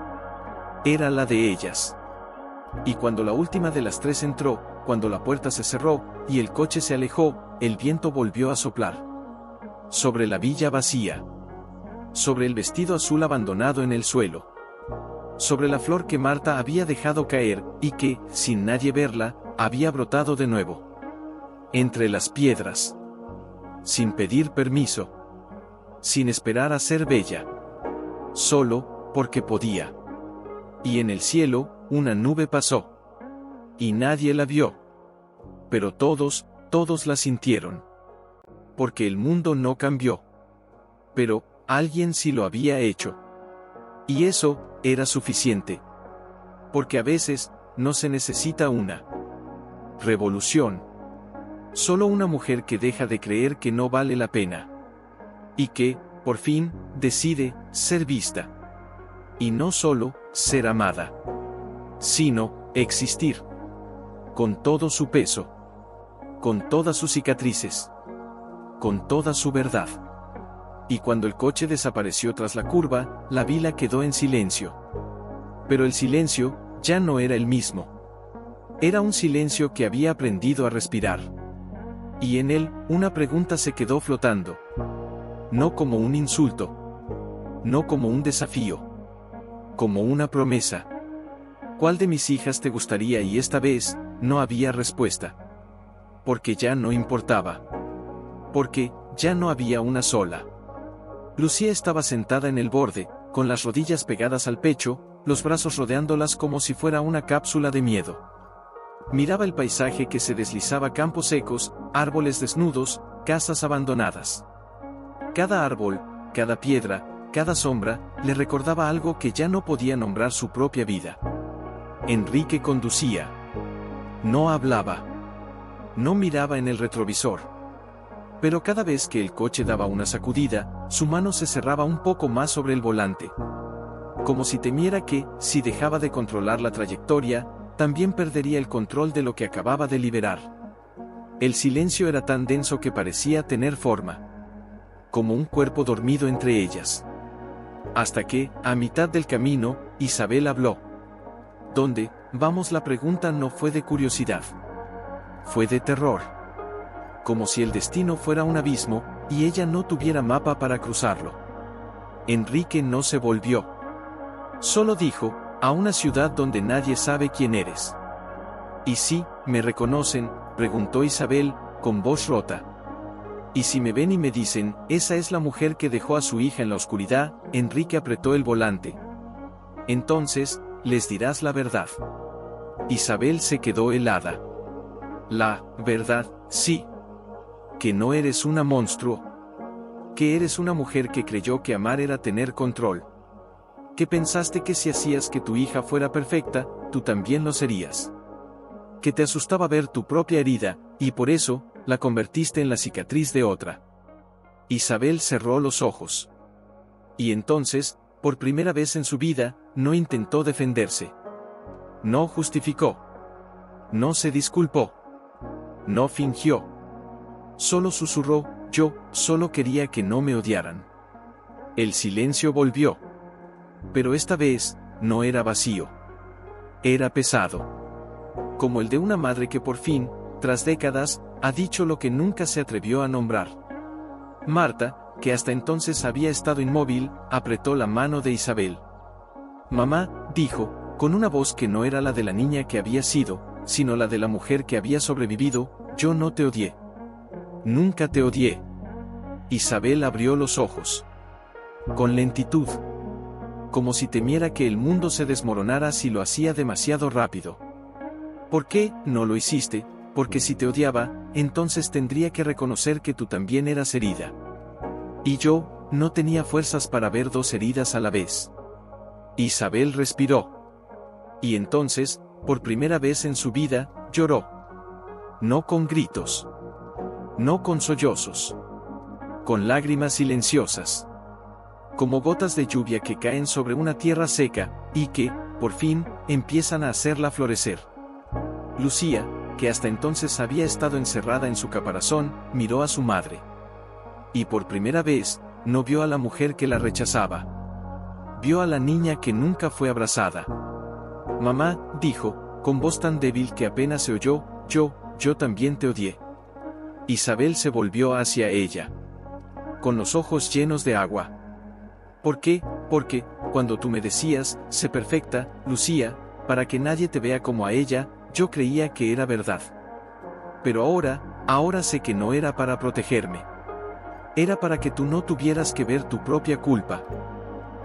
Era la de ellas. Y cuando la última de las tres entró, cuando la puerta se cerró, y el coche se alejó, el viento volvió a soplar. Sobre la villa vacía. Sobre el vestido azul abandonado en el suelo. Sobre la flor que Marta había dejado caer, y que, sin nadie verla, había brotado de nuevo. Entre las piedras. Sin pedir permiso. Sin esperar a ser bella. Solo, porque podía. Y en el cielo, una nube pasó. Y nadie la vio. Pero todos la sintieron. Porque el mundo no cambió. Pero, alguien sí lo había hecho. Y eso, era suficiente. Porque a veces, no se necesita una revolución. Solo una mujer que deja de creer que no vale la pena. Y que, por fin, decide ser vista. Y no solo ser amada. Sino, existir. Con todo su peso. Con todas sus cicatrices. Con toda su verdad. Y cuando el coche desapareció tras la curva, la vila quedó en silencio. Pero el silencio, ya no era el mismo. Era un silencio que había aprendido a respirar. Y en él, una pregunta se quedó flotando. No como un insulto. No como un desafío. Como una promesa. ¿Cuál de mis hijas te gustaría? Y esta vez, no había respuesta. Porque ya no importaba. porque ya no había una sola. Lucía estaba sentada en el borde, con las rodillas pegadas al pecho, los brazos rodeándolas como si fuera una cápsula de miedo. Miraba el paisaje que se deslizaba: campos secos, árboles desnudos, casas abandonadas. Cada árbol, cada piedra, cada sombra, le recordaba algo que ya no podía nombrar: su propia vida. Enrique conducía. No hablaba. No miraba en el retrovisor. Pero cada vez que el coche daba una sacudida, su mano se cerraba un poco más sobre el volante. Como si temiera que, si dejaba de controlar la trayectoria, también perdería el control de lo que acababa de liberar. El silencio era tan denso que parecía tener forma, como un cuerpo dormido entre ellas. Hasta que, a mitad del camino, Isabel habló. ¿Dónde vamos? La pregunta no fue de curiosidad. Fue de terror. Como si el destino fuera un abismo, y ella no tuviera mapa para cruzarlo. Enrique no se volvió. Solo dijo: a una ciudad donde nadie sabe quién eres. ¿Y si me reconocen?, preguntó Isabel, con voz rota. ¿Y si me ven y me dicen: esa es la mujer que dejó a su hija en la oscuridad? Enrique apretó el volante. Entonces, les dirás la verdad. Isabel se quedó helada. La verdad, sí. Que no eres una monstruo. Que eres una mujer que creyó que amar era tener control. Que pensaste que si hacías que tu hija fuera perfecta, tú también lo serías. Que te asustaba ver tu propia herida, y por eso, la convertiste en la cicatriz de otra. Isabel cerró los ojos. Y entonces, por primera vez en su vida, no intentó defenderse. No justificó. No se disculpó. No fingió. Solo susurró: yo solo quería que no me odiaran. El silencio volvió. Pero esta vez, no era vacío. Era pesado. Como el de una madre que por fin, tras décadas, ha dicho lo que nunca se atrevió a nombrar. Marta, que hasta entonces había estado inmóvil, apretó la mano de Isabel. Mamá, dijo, con una voz que no era la de la niña que había sido, sino la de la mujer que había sobrevivido: yo no te odié. Nunca te odié. Isabel abrió los ojos. Con lentitud. Como si temiera que el mundo se desmoronara si lo hacía demasiado rápido. ¿Por qué no lo hiciste? Porque si te odiaba, entonces tendría que reconocer que tú también eras herida. Y yo, no tenía fuerzas para ver dos heridas a la vez. Isabel respiró. Y entonces, por primera vez en su vida, lloró. No con gritos. No con sollozos. Con lágrimas silenciosas. Como gotas de lluvia que caen sobre una tierra seca, y que, por fin, empiezan a hacerla florecer. Lucía, que hasta entonces había estado encerrada en su caparazón, miró a su madre. Y por primera vez, no vio a la mujer que la rechazaba. Vio a la niña que nunca fue abrazada. Mamá, dijo, con voz tan débil que apenas se oyó: yo también te odié. Isabel se volvió hacia ella. Con los ojos llenos de agua. ¿Por qué? Porque, cuando tú me decías: sé perfecta, Lucía, para que nadie te vea como a ella, yo creía que era verdad. Pero ahora sé que no era para protegerme. Era para que tú no tuvieras que ver tu propia culpa.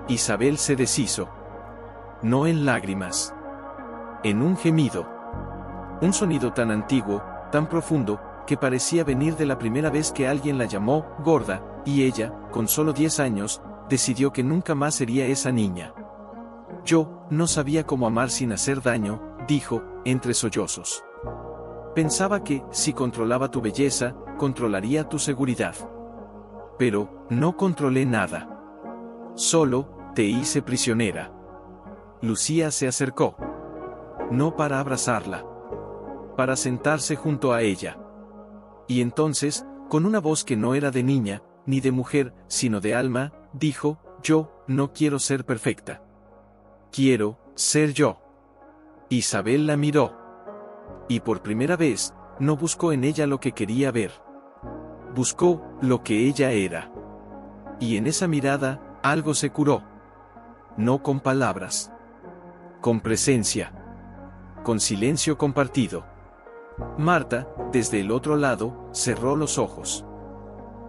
Isabel se deshizo. No en lágrimas. En un gemido. Un sonido tan antiguo, tan profundo, que parecía venir de la primera vez que alguien la llamó gorda, y ella, con solo 10 años, decidió que nunca más sería esa niña. Yo no sabía cómo amar sin hacer daño, dijo, entre sollozos. Pensaba que, si controlaba tu belleza, controlaría tu seguridad. Pero, no controlé nada. Solo, te hice prisionera. Lucía se acercó. No para abrazarla. Para sentarse junto a ella. Y entonces, con una voz que no era de niña, ni de mujer, sino de alma, dijo: yo no quiero ser perfecta. Quiero ser yo. Isabel la miró. Y por primera vez, no buscó en ella lo que quería ver. Buscó lo que ella era. Y en esa mirada, algo se curó. No con palabras. Con presencia. Con silencio compartido. Marta, desde el otro lado, cerró los ojos.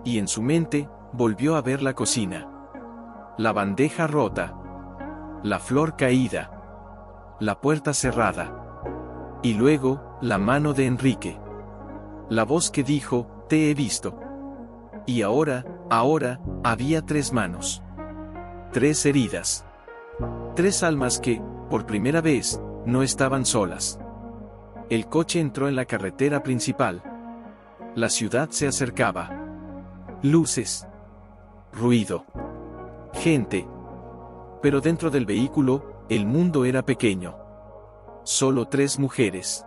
Y en su mente, volvió a ver la cocina. La bandeja rota. La flor caída. La puerta cerrada. Y luego, la mano de Enrique. La voz que dijo, te he visto. Y ahora, había 3 manos. 3 heridas. 3 almas que, por primera vez, no estaban solas. El coche entró en la carretera principal. La ciudad se acercaba. Luces. Ruido. Gente. Pero dentro del vehículo, el mundo era pequeño. Solo 3 mujeres.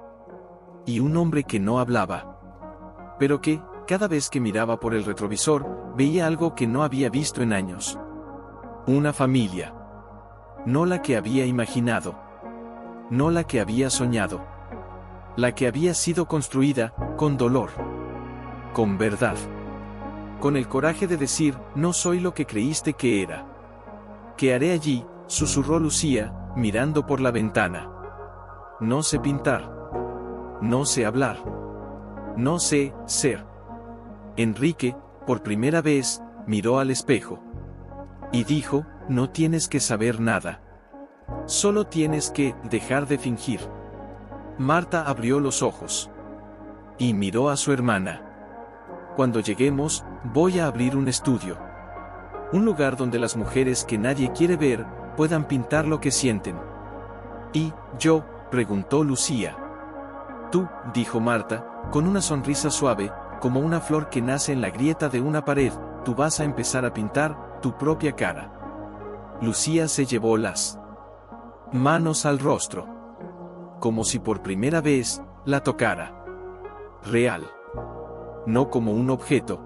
Y un hombre que no hablaba. Pero que, cada vez que miraba por el retrovisor, veía algo que no había visto en años. Una familia. No la que había imaginado. No la que había soñado. La que había sido construida, con dolor. Con verdad. Con el coraje de decir, no soy lo que creíste que era. ¿Qué haré allí?, susurró Lucía, mirando por la ventana. No sé pintar. No sé hablar. No sé ser. Enrique, por primera vez, miró al espejo. Y dijo, no tienes que saber nada. Solo tienes que dejar de fingir. Marta abrió los ojos. Y miró a su hermana. Cuando lleguemos, voy a abrir un estudio. Un lugar donde las mujeres que nadie quiere ver, puedan pintar lo que sienten. ¿Y yo?, preguntó Lucía. Tú, dijo Marta, con una sonrisa suave, como una flor que nace en la grieta de una pared, tú vas a empezar a pintar tu propia cara. Lucía se llevó las manos al rostro. Como si por primera vez, la tocara. Real. No como un objeto.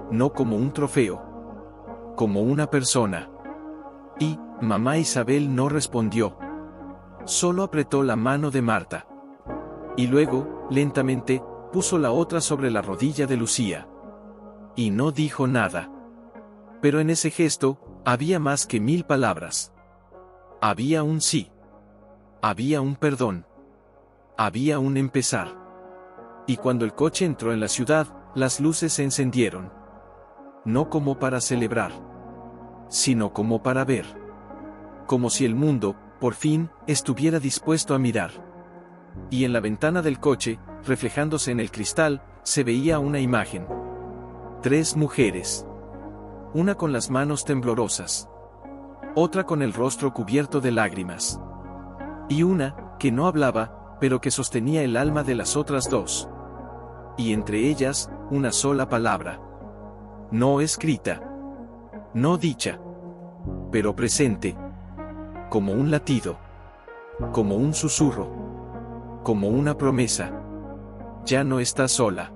No como un trofeo. Como una persona. Y, mamá Isabel no respondió. Solo apretó la mano de Marta. Y luego, lentamente, puso la otra sobre la rodilla de Lucía. Y no dijo nada. Pero en ese gesto, había más que 1000 palabras. Había un sí. Había un perdón. Había un empezar. Y cuando el coche entró en la ciudad, las luces se encendieron. No como para celebrar, sino como para ver. Como si el mundo, por fin, estuviera dispuesto a mirar. Y en la ventana del coche, reflejándose en el cristal, se veía una imagen. 3 mujeres. Una con las manos temblorosas. Otra con el rostro cubierto de lágrimas. Y una, que no hablaba, pero que sostenía el alma de las otras 2. Y entre ellas, una sola palabra. No escrita. No dicha. Pero presente. Como un latido. Como un susurro. Como una promesa. Ya no estás sola.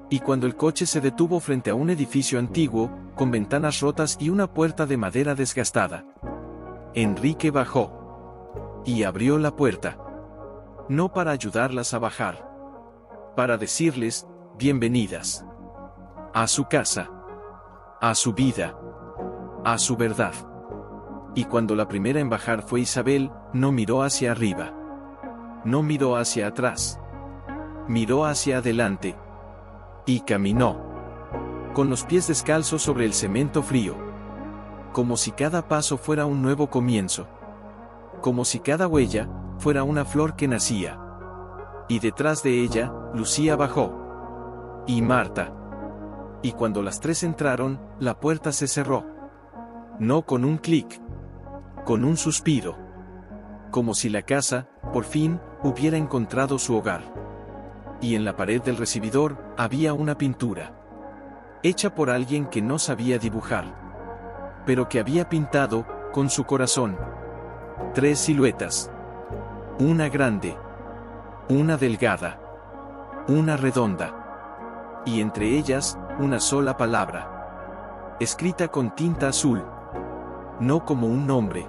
Y cuando el coche se detuvo frente a un edificio antiguo, con ventanas rotas y una puerta de madera desgastada, Enrique bajó. Y abrió la puerta. No para ayudarlas a bajar. Para decirles, bienvenidas. A su casa. A su vida. A su verdad. Y cuando la primera en bajar fue Isabel, no miró hacia arriba. No miró hacia atrás. Miró hacia adelante. Y caminó. Con los pies descalzos sobre el cemento frío. Como si cada paso fuera un nuevo comienzo. Como si cada huella, fuera una flor que nacía. Y detrás de ella, Lucía bajó. Y Marta. Y cuando las 3 entraron, la puerta se cerró. No con un clic. Con un suspiro. Como si la casa, por fin, hubiera encontrado su hogar. Y en la pared del recibidor, había una pintura. Hecha por alguien que no sabía dibujar. Pero que había pintado, con su corazón. 3 siluetas. Una grande. Una delgada. Una redonda. Y entre ellas, una sola palabra. Escrita con tinta azul. No como un nombre.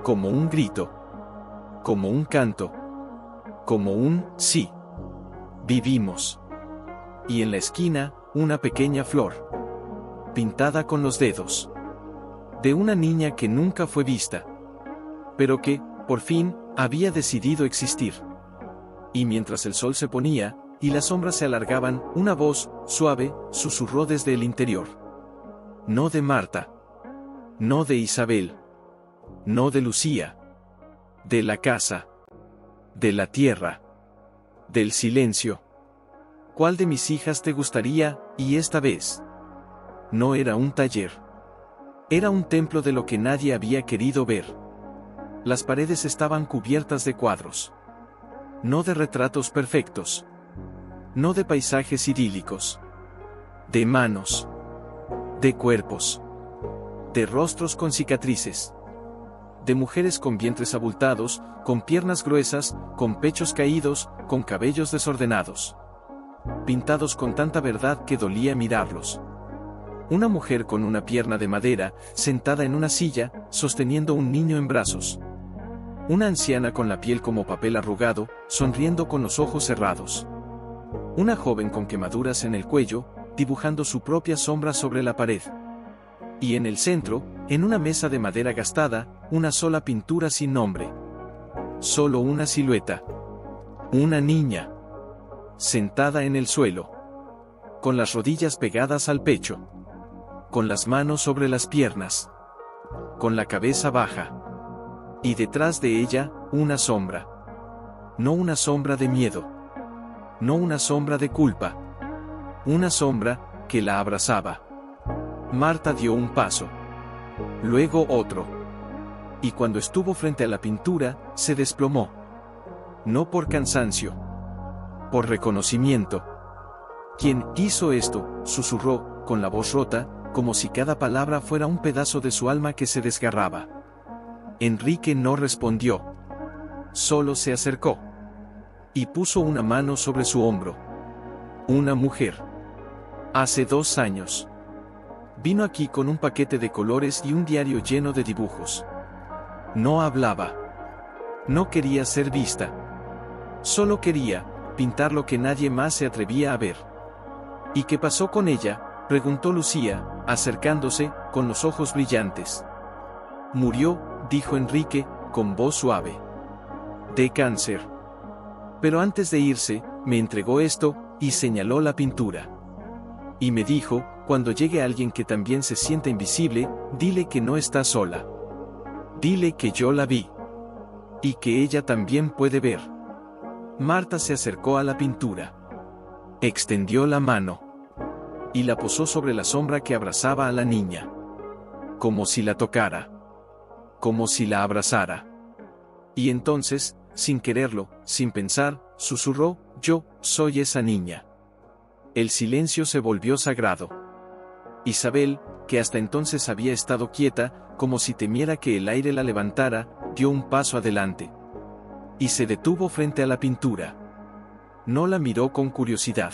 Como un grito. Como un canto. Como un sí. Vivimos. Y en la esquina, una pequeña flor. Pintada con los dedos. De una niña que nunca fue vista. Pero que, por fin, había decidido existir. Y mientras el sol se ponía, y las sombras se alargaban. Una voz, suave, susurró desde el interior. No de Marta. No de Isabel. No de Lucía. De la casa. De la tierra. Del silencio. ¿Cuál de mis hijas te gustaría? Y esta vez. No era un taller. Era un templo de lo que nadie había querido ver. Las paredes estaban cubiertas de cuadros. No de retratos perfectos. No de paisajes idílicos. De manos. De cuerpos. De rostros con cicatrices. De mujeres con vientres abultados, con piernas gruesas, con pechos caídos, con cabellos desordenados. Pintados con tanta verdad que dolía mirarlos. Una mujer con una pierna de madera, sentada en una silla, sosteniendo un niño en brazos. Una anciana con la piel como papel arrugado, sonriendo con los ojos cerrados. Una joven con quemaduras en el cuello, dibujando su propia sombra sobre la pared. Y en el centro, en una mesa de madera gastada, una sola pintura sin nombre. Solo una silueta. Una niña. Sentada en el suelo. Con las rodillas pegadas al pecho. Con las manos sobre las piernas. Con la cabeza baja. Y detrás de ella, una sombra. No una sombra de miedo. No una sombra de culpa. Una sombra que la abrazaba. Marta dio un paso. Luego otro. Y cuando estuvo frente a la pintura, se desplomó. No por cansancio. Por reconocimiento. ¿Quién hizo esto?, susurró, con la voz rota, como si cada palabra fuera un pedazo de su alma que se desgarraba. Enrique no respondió. Solo se acercó. Y puso una mano sobre su hombro. Una mujer. Hace 2 años. Vino aquí con un paquete de colores y un diario lleno de dibujos. No hablaba. No quería ser vista. Solo quería pintar lo que nadie más se atrevía a ver. ¿Y qué pasó con ella?, preguntó Lucía, acercándose, con los ojos brillantes. Murió, dijo Enrique, con voz suave. De cáncer. Pero antes de irse, me entregó esto, y señaló la pintura. Y me dijo, cuando llegue alguien que también se sienta invisible, dile que no está sola. Dile que yo la vi. Y que ella también puede ver. Marta se acercó a la pintura. Extendió la mano. Y la posó sobre la sombra que abrazaba a la niña. Como si la tocara. Como si la abrazara. Y entonces, sin quererlo, sin pensar, susurró, yo soy esa niña. El silencio se volvió sagrado. Isabel, que hasta entonces había estado quieta, como si temiera que el aire la levantara, dio un paso adelante. Y se detuvo frente a la pintura. No la miró con curiosidad.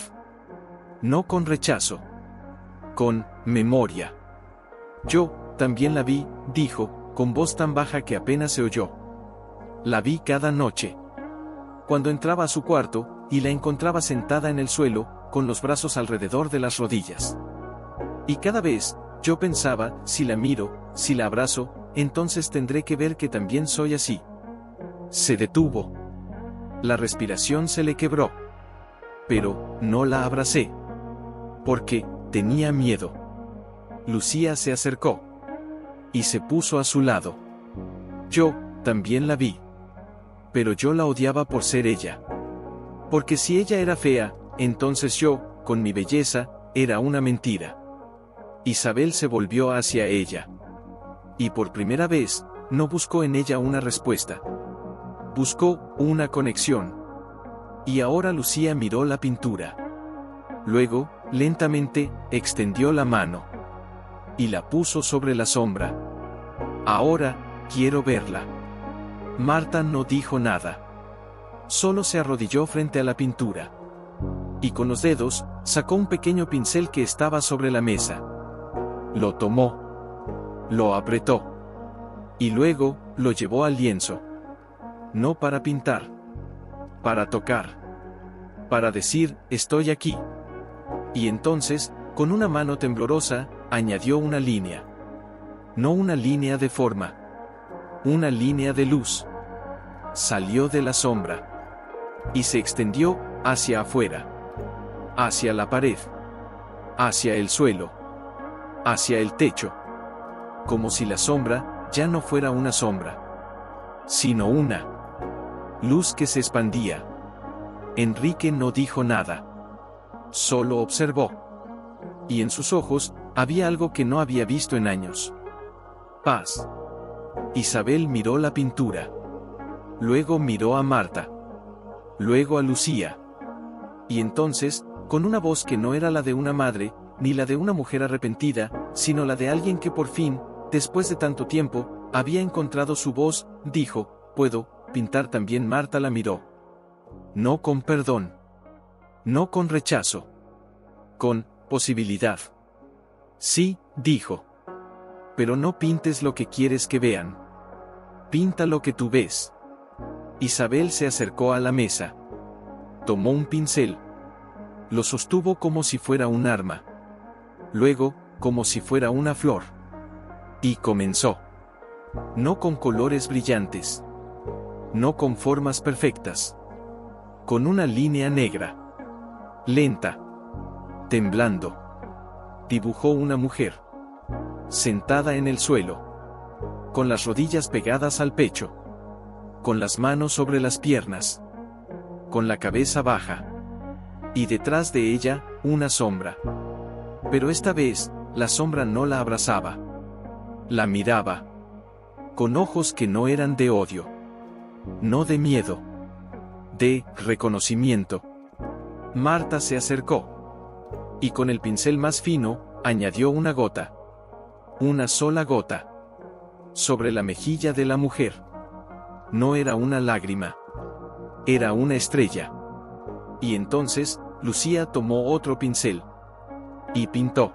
No con rechazo. Con memoria. Yo también la vi, dijo, con voz tan baja que apenas se oyó. La vi cada noche. Cuando entraba a su cuarto, y la encontraba sentada en el suelo, con los brazos alrededor de las rodillas. Y cada vez, yo pensaba, si la miro, si la abrazo, entonces tendré que ver que también soy así. Se detuvo. La respiración se le quebró. Pero, no la abracé. Porque, tenía miedo. Lucía se acercó. Y se puso a su lado. Yo, también la vi. Pero yo la odiaba por ser ella. Porque si ella era fea, entonces yo, con mi belleza, era una mentira. Isabel se volvió hacia ella. Y por primera vez, no buscó en ella una respuesta. Buscó una conexión. Y ahora Lucía miró la pintura. Luego, lentamente, extendió la mano. Y la puso sobre la sombra. Ahora, quiero verla. Marta no dijo nada. Solo se arrodilló frente a la pintura. Y con los dedos, sacó un pequeño pincel que estaba sobre la mesa. Lo tomó. Lo apretó. Y luego, lo llevó al lienzo. No para pintar. Para tocar. Para decir, estoy aquí. Y entonces, con una mano temblorosa, añadió una línea. No una línea de forma. Una línea de luz. Salió de la sombra. Y se extendió, hacia afuera. hacia la pared, hacia el suelo, hacia el techo, como si la sombra ya no fuera una sombra, sino una luz que se expandía. Enrique no dijo nada, solo observó. Y en sus ojos había algo que no había visto en años: paz. Isabel miró la pintura. Luego miró a Marta. Luego a Lucía. Y entonces, con una voz que no era la de una madre, ni la de una mujer arrepentida, sino la de alguien que por fin, después de tanto tiempo, había encontrado su voz, dijo: «¿Puedo pintar también?» Marta la miró. No con perdón. No con rechazo. Con posibilidad. Sí, dijo. Pero no pintes lo que quieres que vean. Pinta lo que tú ves. Isabel se acercó a la mesa. Tomó un pincel. Lo sostuvo como si fuera un arma. Luego, como si fuera una flor. Y comenzó. No con colores brillantes. No con formas perfectas. Con una línea negra. Lenta. Temblando. Dibujó una mujer. Sentada en el suelo. Con las rodillas pegadas al pecho. Con las manos sobre las piernas. Con la cabeza baja. Y detrás de ella, una sombra. Pero esta vez, la sombra no la abrazaba. La miraba. Con ojos que no eran de odio. No de miedo. De reconocimiento. Marta se acercó. Y con el pincel más fino, añadió una gota. Una sola gota. Sobre la mejilla de la mujer. No era una lágrima. Era una estrella. Y entonces, Lucía tomó otro pincel. Y pintó.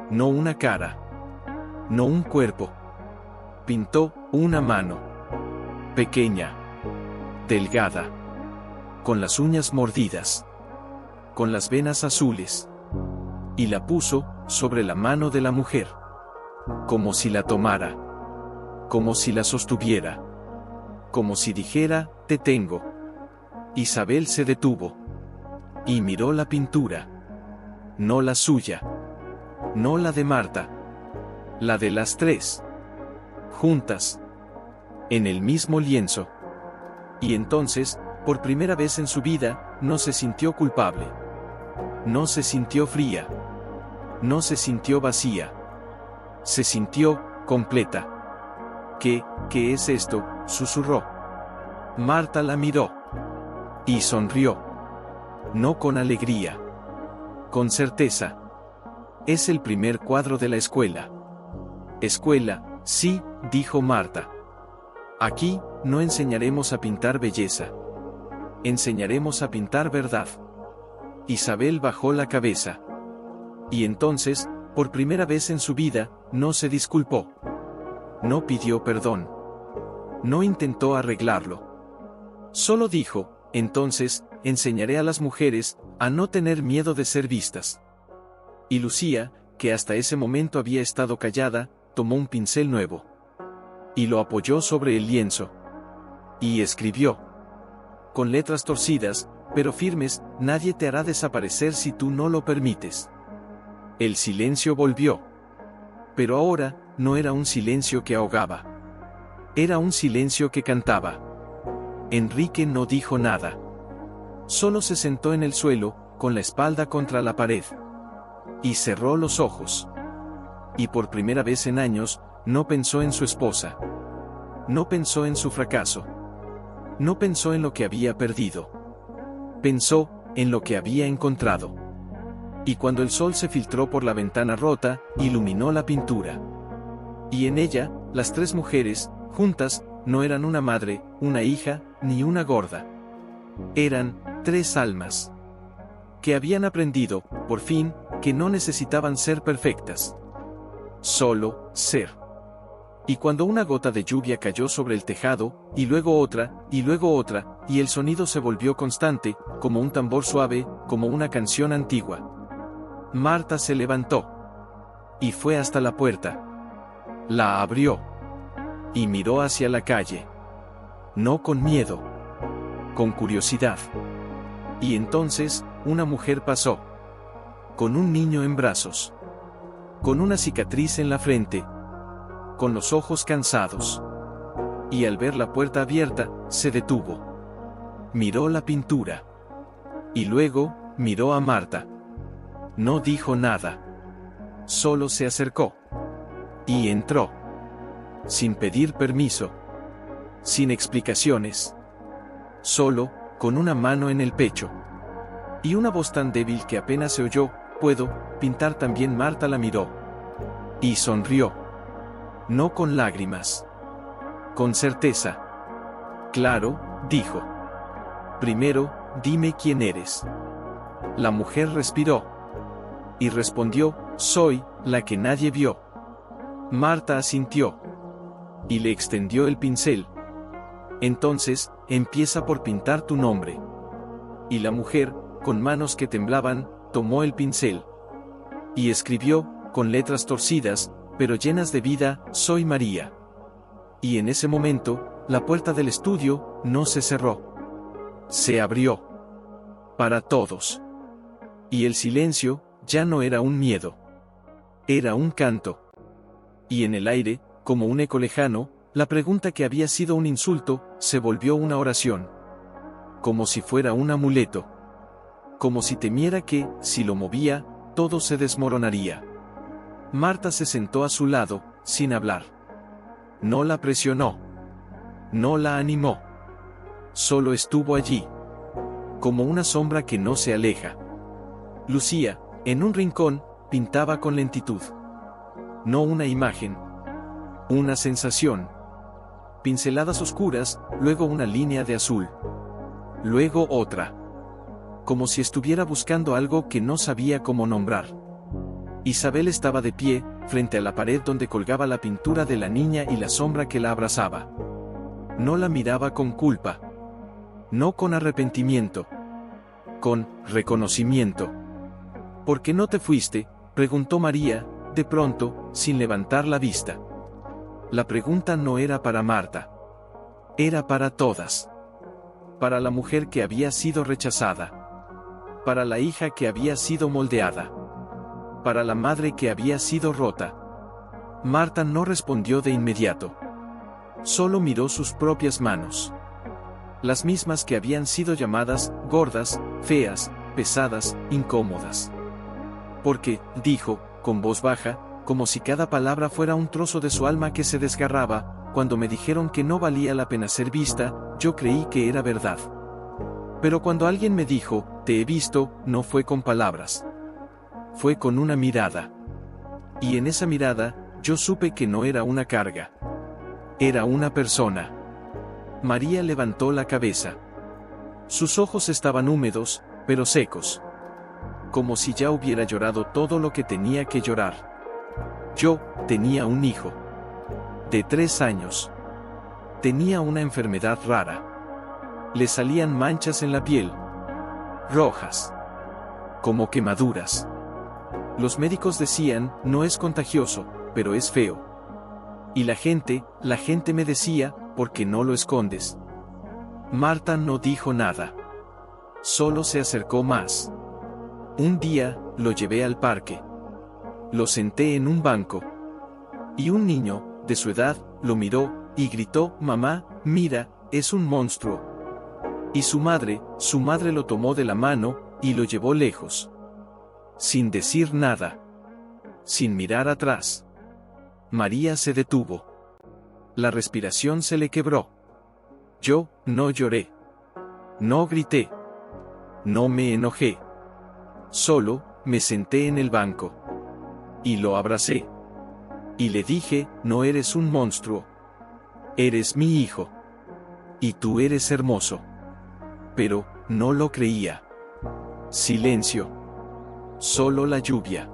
No una cara. No un cuerpo. Pintó una mano. Pequeña. Delgada. Con las uñas mordidas. Con las venas azules. Y la puso sobre la mano de la mujer. Como si la tomara. Como si la sostuviera. Como si dijera: «Te tengo». Isabel se detuvo. Y miró la pintura. No la suya. No la de Marta. La de las tres. Juntas. En el mismo lienzo. Y entonces, por primera vez en su vida, no se sintió culpable. No se sintió fría. No se sintió vacía. Se sintió completa. ¿Qué es esto?, susurró. Marta la miró. Y sonrió. No con alegría. Con certeza. Es el primer cuadro de la escuela. Escuela, sí, dijo Marta. Aquí, no enseñaremos a pintar belleza. Enseñaremos a pintar verdad. Isabel bajó la cabeza. Y entonces, por primera vez en su vida, no se disculpó. No pidió perdón. No intentó arreglarlo. Solo dijo: «Entonces, enseñaré a las mujeres a no tener miedo de ser vistas». Y Lucía, que hasta ese momento había estado callada, tomó un pincel nuevo. Y lo apoyó sobre el lienzo. Y escribió. Con letras torcidas, pero firmes: «Nadie te hará desaparecer si tú no lo permites». El silencio volvió. Pero ahora, no era un silencio que ahogaba. Era un silencio que cantaba. Enrique no dijo nada. Solo se sentó en el suelo, con la espalda contra la pared. Y cerró los ojos. Y por primera vez en años, no pensó en su esposa. No pensó en su fracaso. No pensó en lo que había perdido. Pensó en lo que había encontrado. Y cuando el sol se filtró por la ventana rota, iluminó la pintura. Y en ella, las tres mujeres, juntas, no eran una madre, una hija, ni una gorda. Eran tres almas. Que habían aprendido, por fin, que no necesitaban ser perfectas. Solo ser. Y cuando una gota de lluvia cayó sobre el tejado, y luego otra, y el sonido se volvió constante, como un tambor suave, como una canción antigua. Marta se levantó. Y fue hasta la puerta. La abrió. Y miró hacia la calle. No con miedo. Con curiosidad. Y entonces, una mujer pasó. Con un niño en brazos. Con una cicatriz en la frente. Con los ojos cansados. Y al ver la puerta abierta, se detuvo. Miró la pintura. Y luego, miró a Marta. No dijo nada. Solo se acercó. Y entró. Sin pedir permiso. Sin explicaciones. Solo, con una mano en el pecho. Y una voz tan débil que apenas se oyó: «¿Puedo pintar también?» Marta la miró. Y sonrió. No con lágrimas. Con certeza. «Claro», dijo. «Primero, dime quién eres». La mujer respiró. Y respondió: «Soy la que nadie vio». Marta asintió. Y le extendió el pincel. «Entonces, empieza por pintar tu nombre». Y la mujer, con manos que temblaban, tomó el pincel. Y escribió, con letras torcidas, pero llenas de vida: «Soy María». Y en ese momento, la puerta del estudio no se cerró. Se abrió. Para todos. Y el silencio ya no era un miedo. Era un canto. Y en el aire, como un eco lejano, la pregunta que había sido un insulto, se volvió una oración. Como si fuera un amuleto. Como si temiera que, si lo movía, todo se desmoronaría. Marta se sentó a su lado, sin hablar. No la presionó. No la animó. Solo estuvo allí. Como una sombra que no se aleja. Lucía, en un rincón, pintaba con lentitud. No una imagen. Una sensación. Pinceladas oscuras, luego una línea de azul. Luego otra. Como si estuviera buscando algo que no sabía cómo nombrar. Isabel estaba de pie, frente a la pared donde colgaba la pintura de la niña y la sombra que la abrazaba. No la miraba con culpa. No con arrepentimiento. Con reconocimiento. ¿Por qué no te fuiste?, preguntó María, de pronto, sin levantar la vista. La pregunta no era para Marta. Era para todas. Para la mujer que había sido rechazada. Para la hija que había sido moldeada. Para la madre que había sido rota. Marta no respondió de inmediato. Solo miró sus propias manos. Las mismas que habían sido llamadas gordas, feas, pesadas, incómodas. Porque, dijo, con voz baja, como si cada palabra fuera un trozo de su alma que se desgarraba: cuando me dijeron que no valía la pena ser vista, yo creí que era verdad. Pero cuando alguien me dijo, te he visto, no fue con palabras. Fue con una mirada. Y en esa mirada, yo supe que no era una carga. Era una persona. María levantó la cabeza. Sus ojos estaban húmedos, pero secos. Como si ya hubiera llorado todo lo que tenía que llorar. Yo tenía un hijo. De 3 años. Tenía una enfermedad rara. Le salían manchas en la piel. Rojas. Como quemaduras. Los médicos decían, no es contagioso, pero es feo. Y la gente me decía, ¿por qué no lo escondes? Marta no dijo nada. Solo se acercó más. Un día, lo llevé al parque. Lo senté en un banco. Y un niño, de su edad, lo miró, y gritó, mamá, mira, es un monstruo. Y su madre lo tomó de la mano, y lo llevó lejos. Sin decir nada. Sin mirar atrás. María se detuvo. La respiración se le quebró. Yo, no lloré. No grité. No me enojé. Solo, me senté en el banco. Y lo abracé. Y le dije, no eres un monstruo. Eres mi hijo. Y tú eres hermoso. Pero, no lo creía. Silencio. Solo la lluvia.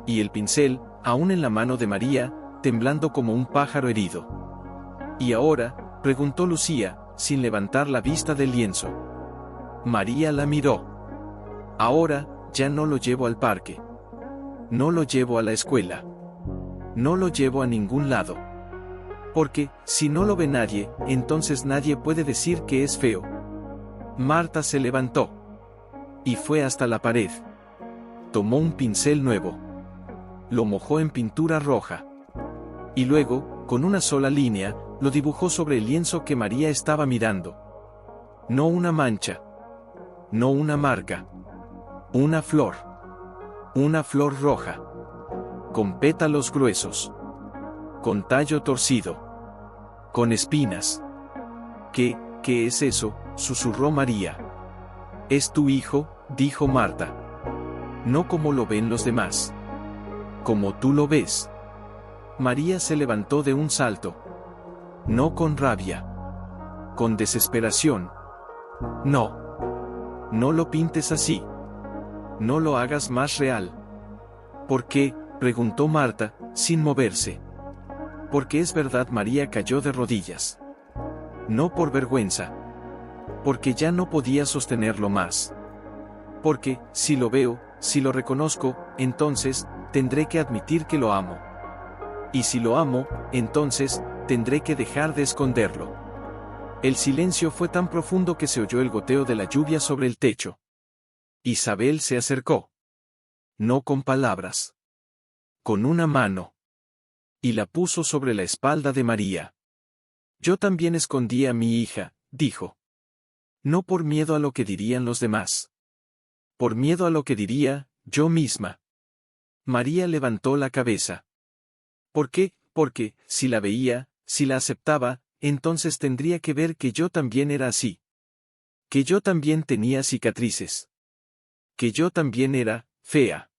Y el pincel, aún en la mano de María, temblando como un pájaro herido. ¿Y ahora?, preguntó Lucía, sin levantar la vista del lienzo. María la miró. Ahora, ya no lo llevo al parque. No lo llevo a la escuela. No lo llevo a ningún lado. Porque, si no lo ve nadie, entonces nadie puede decir que es feo. Marta se levantó. y fue hasta la pared. Tomó un pincel nuevo. Lo mojó en pintura roja. Y luego, con una sola línea, lo dibujó sobre el lienzo que María estaba mirando. No una mancha. No una marca. Una flor. Una flor roja. Con pétalos gruesos. Con tallo torcido. Con espinas. ¿Qué es eso?, susurró María. Es tu hijo, dijo Marta. No como lo ven los demás. Como tú lo ves. María se levantó de un salto. No con rabia. Con desesperación. No. No lo pintes así. No lo hagas más real. ¿Por qué?, preguntó Marta, sin moverse. Porque es verdad, María cayó de rodillas. No por vergüenza. Porque ya no podía sostenerlo más. Porque, si lo veo, si lo reconozco, entonces, tendré que admitir que lo amo. Y si lo amo, entonces, tendré que dejar de esconderlo. El silencio fue tan profundo que se oyó el goteo de la lluvia sobre el techo. Isabel se acercó. No con palabras. Con una mano. Y la puso sobre la espalda de María. Yo también escondí a mi hija, dijo. No por miedo a lo que dirían los demás. Por miedo a lo que diría yo misma. María levantó la cabeza. ¿Por qué? Porque, si la veía, si la aceptaba, entonces tendría que ver que yo también era así. Que yo también tenía cicatrices. Que yo también era fea.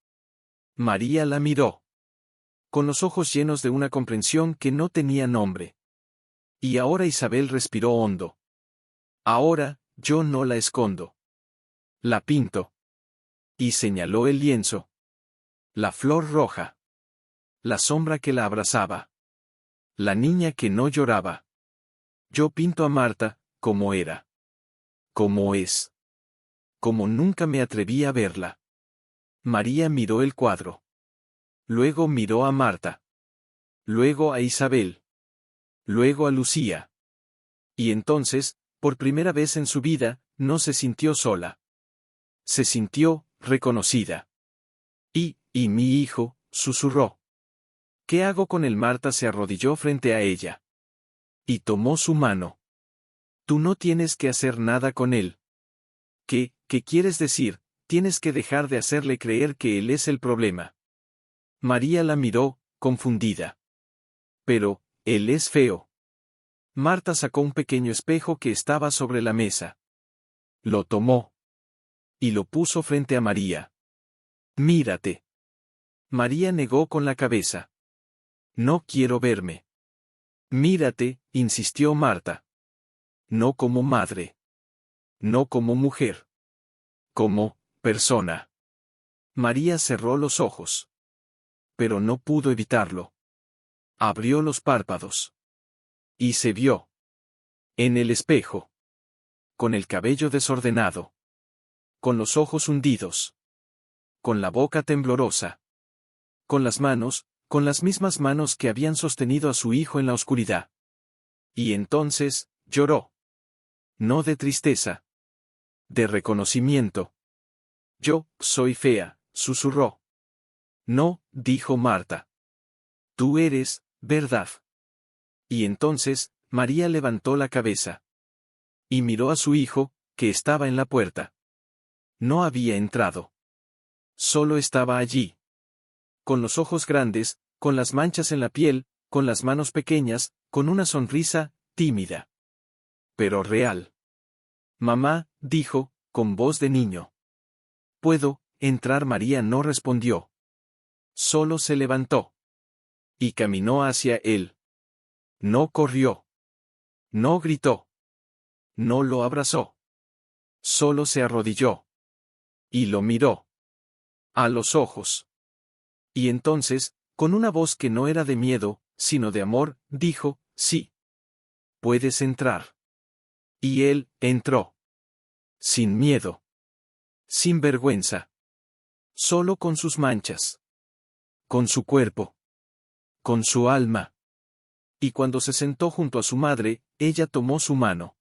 María la miró. Con los ojos llenos de una comprensión que no tenía nombre. Y ahora Isabel respiró hondo. Ahora, yo no la escondo. La pinto. Y señaló el lienzo. La flor roja. La sombra que la abrazaba. La niña que no lloraba. Yo pinto a Marta, como era. Como es. Como nunca me atreví a verla. María miró el cuadro. Luego miró a Marta. Luego a Isabel. Luego a Lucía. Y entonces, por primera vez en su vida, no se sintió sola. Se sintió reconocida. Y mi hijo, susurró. ¿Qué hago con él? Marta se arrodilló frente a ella. Y tomó su mano. Tú no tienes que hacer nada con él. ¿Qué quieres decir? Tienes que dejar de hacerle creer que él es el problema. María la miró, confundida. Pero, él es feo. Marta sacó un pequeño espejo que estaba sobre la mesa. Lo tomó. Y lo puso frente a María. Mírate. María negó con la cabeza. No quiero verme. Mírate, insistió Marta. No como madre. No como mujer. Como persona. María cerró los ojos. Pero no pudo evitarlo. Abrió los párpados. Y se vio. En el espejo. Con el cabello desordenado. Con los ojos hundidos. Con la boca temblorosa. Con las mismas manos que habían sostenido a su hijo en la oscuridad. Y entonces, lloró. No de tristeza. De reconocimiento. Yo soy fea, susurró. No, dijo Marta. Tú eres, ¿verdad? Y entonces, María levantó la cabeza. Y miró a su hijo, que estaba en la puerta. No había entrado. Solo estaba allí. Con los ojos grandes, con las manchas en la piel, con las manos pequeñas, con una sonrisa, tímida. Pero real. Mamá, dijo, con voz de niño. ¿Puedo entrar? María no respondió. Solo se levantó. Y caminó hacia él. No corrió. No gritó. No lo abrazó. Solo se arrodilló. Y lo miró. A los ojos. Y entonces, con una voz que no era de miedo, sino de amor, dijo, sí. Puedes entrar. Y él entró. Sin miedo. Sin vergüenza. Solo con sus manchas. Con su cuerpo. Con su alma. Y cuando se sentó junto a su madre, ella tomó su mano.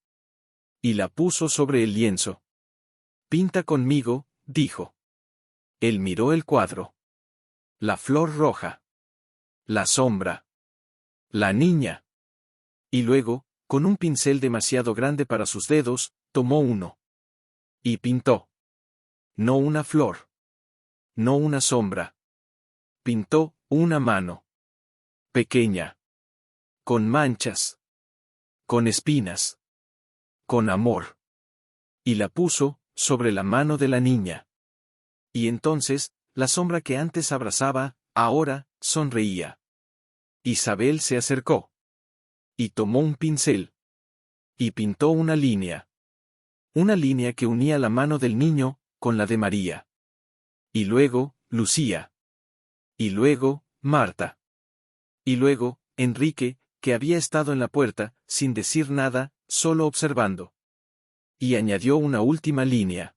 Y la puso sobre el lienzo. Pinta conmigo, dijo. Él miró el cuadro. La flor roja. La sombra. La niña. Y luego, con un pincel demasiado grande para sus dedos, tomó uno. Y pintó. No una flor. No una sombra. Pintó una mano. Pequeña. Con manchas. Con espinas. Con amor. Y la puso sobre la mano de la niña. Y entonces, la sombra que antes abrazaba, ahora, sonreía. Isabel se acercó. Y tomó un pincel. Y pintó una línea. Una línea que unía la mano del niño con la de María. Y luego, Lucía. Y luego, Marta. Y luego, Enrique, que había estado en la puerta, sin decir nada, solo observando. Y añadió una última línea.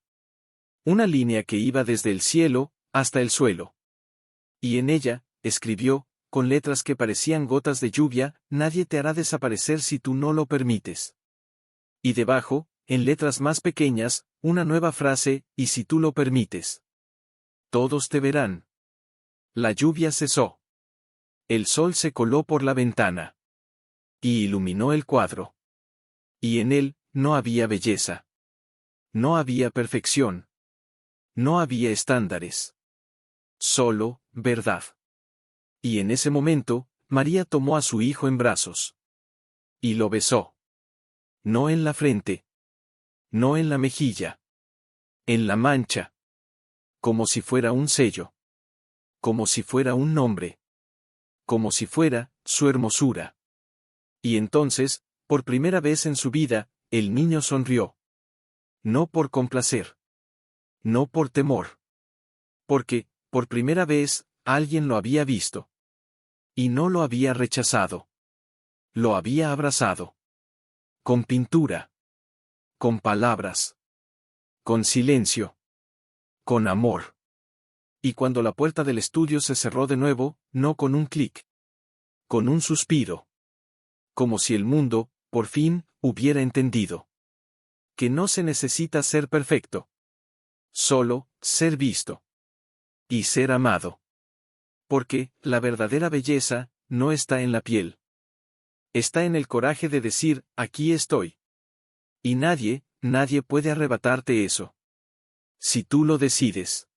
Una línea que iba desde el cielo hasta el suelo. Y en ella, escribió, con letras que parecían gotas de lluvia, nadie te hará desaparecer si tú no lo permites. Y debajo, en letras más pequeñas, una nueva frase, y si tú lo permites. Todos te verán. La lluvia cesó. El sol se coló por la ventana. Y iluminó el cuadro. Y en él, no había belleza. No había perfección. No había estándares. Solo, verdad. Y en ese momento, María tomó a su hijo en brazos. Y lo besó. No en la frente. No en la mejilla. En la mancha. Como si fuera un sello. Como si fuera un nombre. Como si fuera su hermosura. Y entonces, por primera vez en su vida, el niño sonrió. No por complacer. No por temor. Porque, por primera vez, alguien lo había visto. Y no lo había rechazado. Lo había abrazado. Con pintura. Con palabras. Con silencio. Con amor. Y cuando la puerta del estudio se cerró de nuevo, no con un clic. Con un suspiro. Como si el mundo, por fin, hubiera entendido. Que no se necesita ser perfecto. Solo, ser visto. Y ser amado. Porque, la verdadera belleza, no está en la piel. Está en el coraje de decir, aquí estoy. Y nadie puede arrebatarte eso. Si tú lo decides.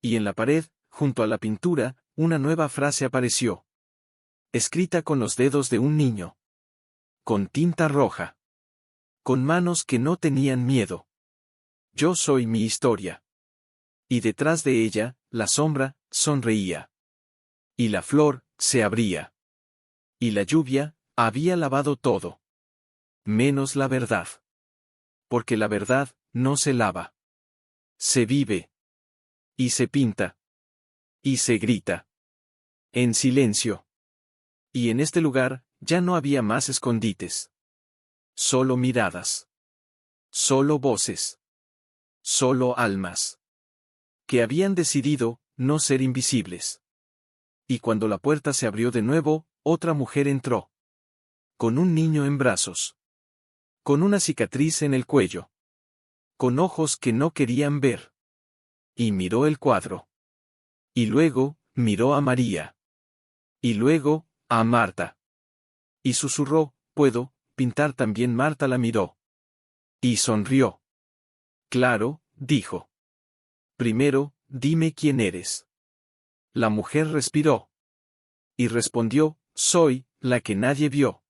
Y en la pared, junto a la pintura, una nueva frase apareció. Escrita con los dedos de un niño. Con tinta roja. Con manos que no tenían miedo. Yo soy mi historia. Y detrás de ella, la sombra, sonreía. Y la flor, se abría. Y la lluvia, había lavado todo. Menos la verdad. Porque la verdad, no se lava. Se vive. Y se pinta. Y se grita. En silencio. Y en este lugar, ya no había más escondites. Solo miradas. Solo voces. Solo almas. Que habían decidido, no ser invisibles. Y cuando la puerta se abrió de nuevo, otra mujer entró. Con un niño en brazos. Con una cicatriz en el cuello. Con ojos que no querían ver. Y miró el cuadro. Y luego, miró a María. Y luego, a Marta. Y susurró, puedo pintar también. Marta la miró. Y sonrió. Claro, dijo. Primero, dime quién eres. La mujer respiró. Y respondió, soy, la que nadie vio.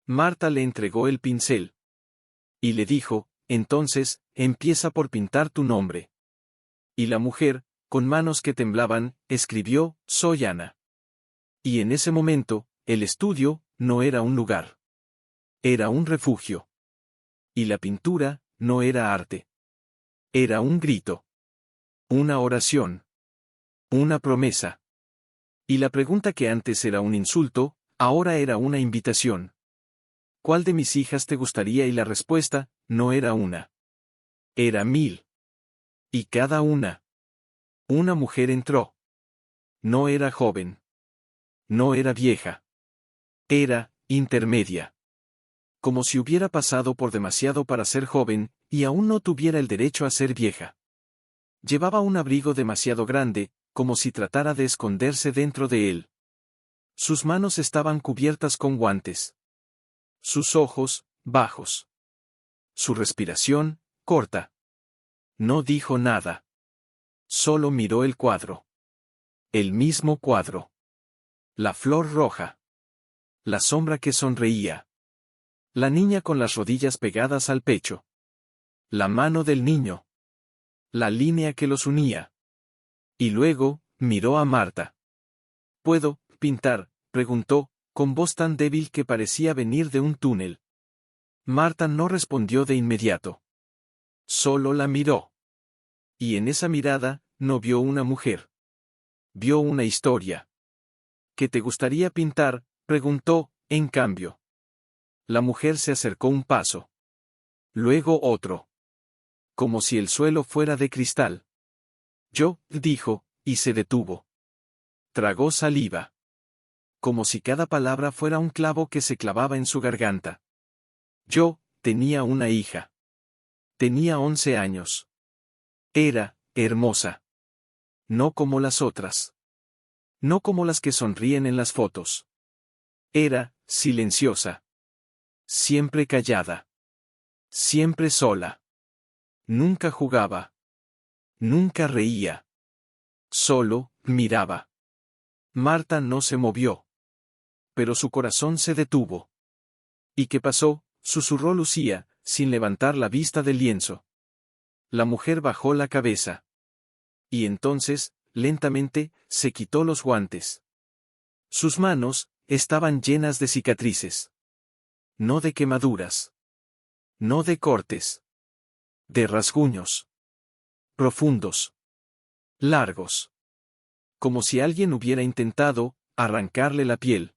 Marta le entregó el pincel. Y le dijo, entonces, empieza por pintar tu nombre. Y la mujer, con manos que temblaban, escribió, soy Ana. Y en ese momento, el estudio, no era un lugar. Era un refugio. Y la pintura, no era arte. Era un grito. Una oración. Una promesa. Y la pregunta que antes era un insulto, ahora era una invitación. ¿Cuál de mis hijas te gustaría? Y la respuesta, no era una. Era 1000. Y cada una. Una mujer entró. No era joven. No era vieja. Era, intermedia. Como si hubiera pasado por demasiado para ser joven, y aún no tuviera el derecho a ser vieja. Llevaba un abrigo demasiado grande, como si tratara de esconderse dentro de él. Sus manos estaban cubiertas con guantes. Sus ojos, bajos. Su respiración, corta. No dijo nada. Solo miró el cuadro. El mismo cuadro. La flor roja. La sombra que sonreía. La niña con las rodillas pegadas al pecho. La mano del niño. La línea que los unía. Y luego, miró a Marta. ¿Puedo pintar?, preguntó, con voz tan débil que parecía venir de un túnel. Marta no respondió de inmediato. Solo la miró. Y en esa mirada, no vio una mujer. Vio una historia. ¿Qué te gustaría pintar?, preguntó, en cambio. La mujer se acercó un paso. Luego otro. Como si el suelo fuera de cristal. Yo, dijo, y se detuvo. Tragó saliva. Como si cada palabra fuera un clavo que se clavaba en su garganta. Yo, tenía una hija. Tenía 11 años. Era, hermosa. No como las otras. No como las que sonríen en las fotos. Era, silenciosa. Siempre callada. Siempre sola. Nunca jugaba. Nunca reía. Solo, miraba. Marta no se movió. Pero su corazón se detuvo. ¿Y qué pasó?, susurró Lucía, sin levantar la vista del lienzo. La mujer bajó la cabeza. Y entonces, lentamente, se quitó los guantes. Sus manos estaban llenas de cicatrices. No de quemaduras. No de cortes. De rasguños. Profundos. Largos. Como si alguien hubiera intentado arrancarle la piel.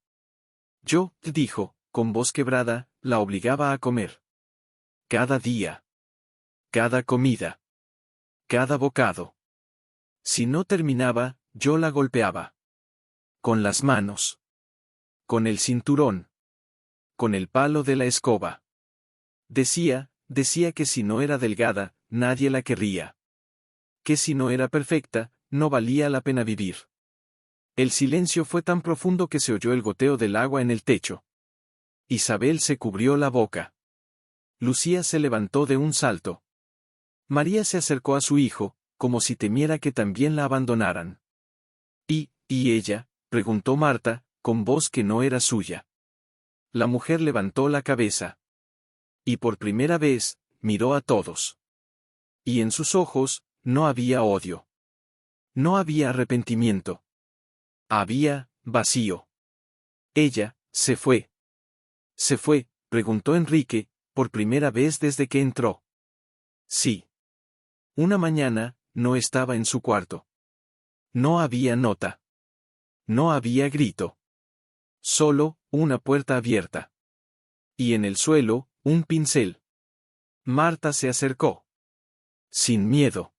Yo, dijo, con voz quebrada, la obligaba a comer. Cada día. Cada comida. Cada bocado. Si no terminaba, yo la golpeaba. Con las manos. Con el cinturón. Con el palo de la escoba. Decía que si no era delgada, nadie la querría. Que si no era perfecta, no valía la pena vivir. El silencio fue tan profundo que se oyó el goteo del agua en el techo. Isabel se cubrió la boca. Lucía se levantó de un salto. María se acercó a su hijo, como si temiera que también la abandonaran. ¿Y ella?, preguntó Marta, con voz que no era suya. La mujer levantó la cabeza. Y por primera vez, miró a todos. Y en sus ojos, no había odio. No había arrepentimiento. Había vacío. Ella se fue. ¿Se fue?, preguntó Enrique, por primera vez desde que entró. Sí. Una mañana, no estaba en su cuarto. No había nota. No había grito. Solo, una puerta abierta. Y en el suelo, un pincel. Marta se acercó. Sin miedo.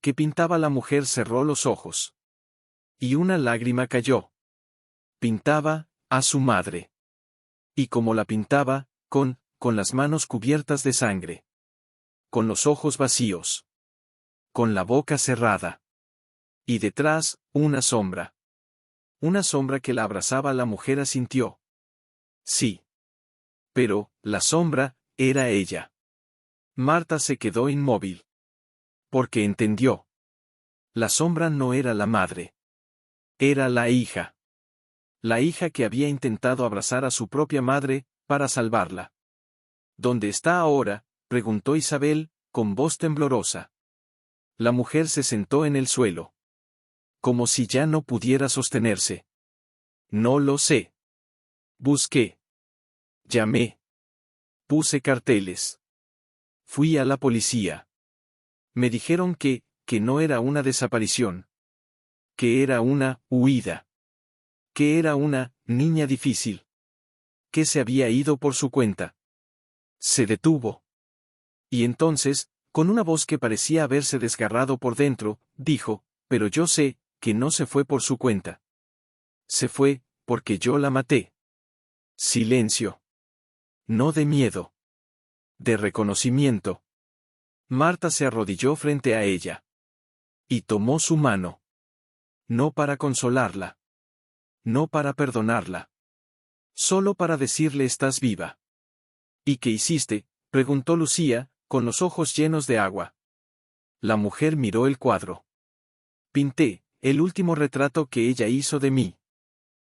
Que pintaba la mujer cerró los ojos. Y una lágrima cayó. Pintaba a su madre. Y como la pintaba, con las manos cubiertas de sangre. Con los ojos vacíos. Con la boca cerrada. Y detrás, una sombra. Una sombra que la abrazaba. La mujer asintió. Sí. Pero, la sombra, era ella. Marta se quedó inmóvil. Porque entendió. La sombra no era la madre. Era la hija. La hija que había intentado abrazar a su propia madre, para salvarla. ¿Dónde está ahora?, preguntó Isabel, con voz temblorosa. La mujer se sentó en el suelo. Como si ya no pudiera sostenerse. No lo sé. Busqué. Llamé. Puse carteles. Fui a la policía. Me dijeron que no era una desaparición. Que era una huida. Que era una niña difícil. Que se había ido por su cuenta. Se detuvo. Y entonces, con una voz que parecía haberse desgarrado por dentro, dijo, pero yo sé que no se fue por su cuenta. Se fue, porque yo la maté. Silencio. No de miedo. De reconocimiento. Marta se arrodilló frente a ella. Y tomó su mano. No para consolarla. No para perdonarla. Solo para decirle estás viva. ¿Y qué hiciste?, preguntó Lucía, con los ojos llenos de agua. La mujer miró el cuadro. Pinté el último retrato que ella hizo de mí.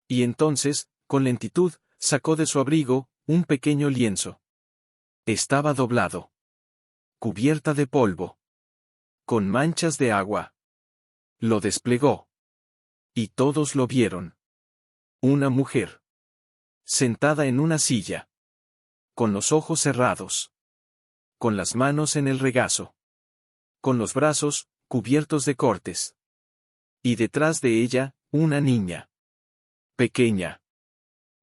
Y entonces, con lentitud, sacó de su abrigo un pequeño lienzo. Estaba doblado. Cubierta de polvo. Con manchas de agua. Lo desplegó. Y todos lo vieron. Una mujer. Sentada en una silla. Con los ojos cerrados. Con las manos en el regazo. Con los brazos cubiertos de cortes. Y detrás de ella, una niña. Pequeña.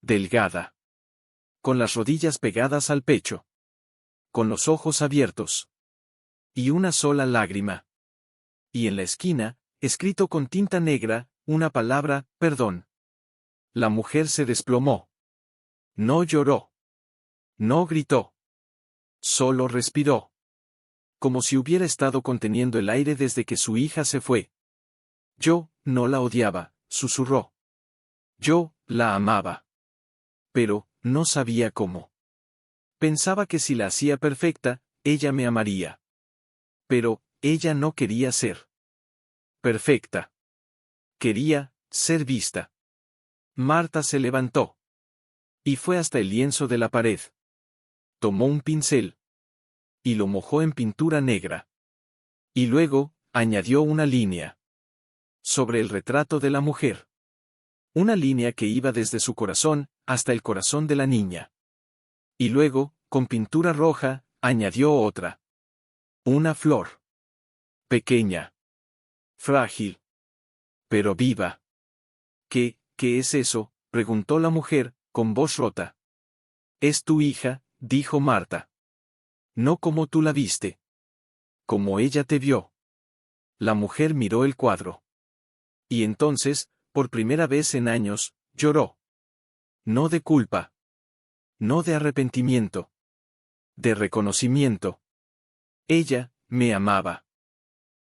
Delgada. Con las rodillas pegadas al pecho. Con los ojos abiertos. Y una sola lágrima. Y en la esquina, escrito con tinta negra, una palabra, perdón. La mujer se desplomó. No lloró. No gritó. Solo respiró. Como si hubiera estado conteniendo el aire desde que su hija se fue. Yo no la odiaba, susurró. Yo la amaba. Pero no sabía cómo. Pensaba que si la hacía perfecta, ella me amaría. Pero ella no quería ser perfecta. Quería ser vista. Marta se levantó. Y fue hasta el lienzo de la pared. Tomó un pincel. Y lo mojó en pintura negra. Y luego, añadió una línea. Sobre el retrato de la mujer. Una línea que iba desde su corazón, hasta el corazón de la niña. Y luego, con pintura roja, añadió otra. Una flor. Pequeña. Frágil. Pero viva. ¿Qué es eso?, preguntó la mujer, con voz rota. Es tu hija, dijo Marta. No como tú la viste. Como ella te vio. La mujer miró el cuadro. Y entonces, por primera vez en años, lloró. No de culpa. No de arrepentimiento. De reconocimiento. Ella me amaba.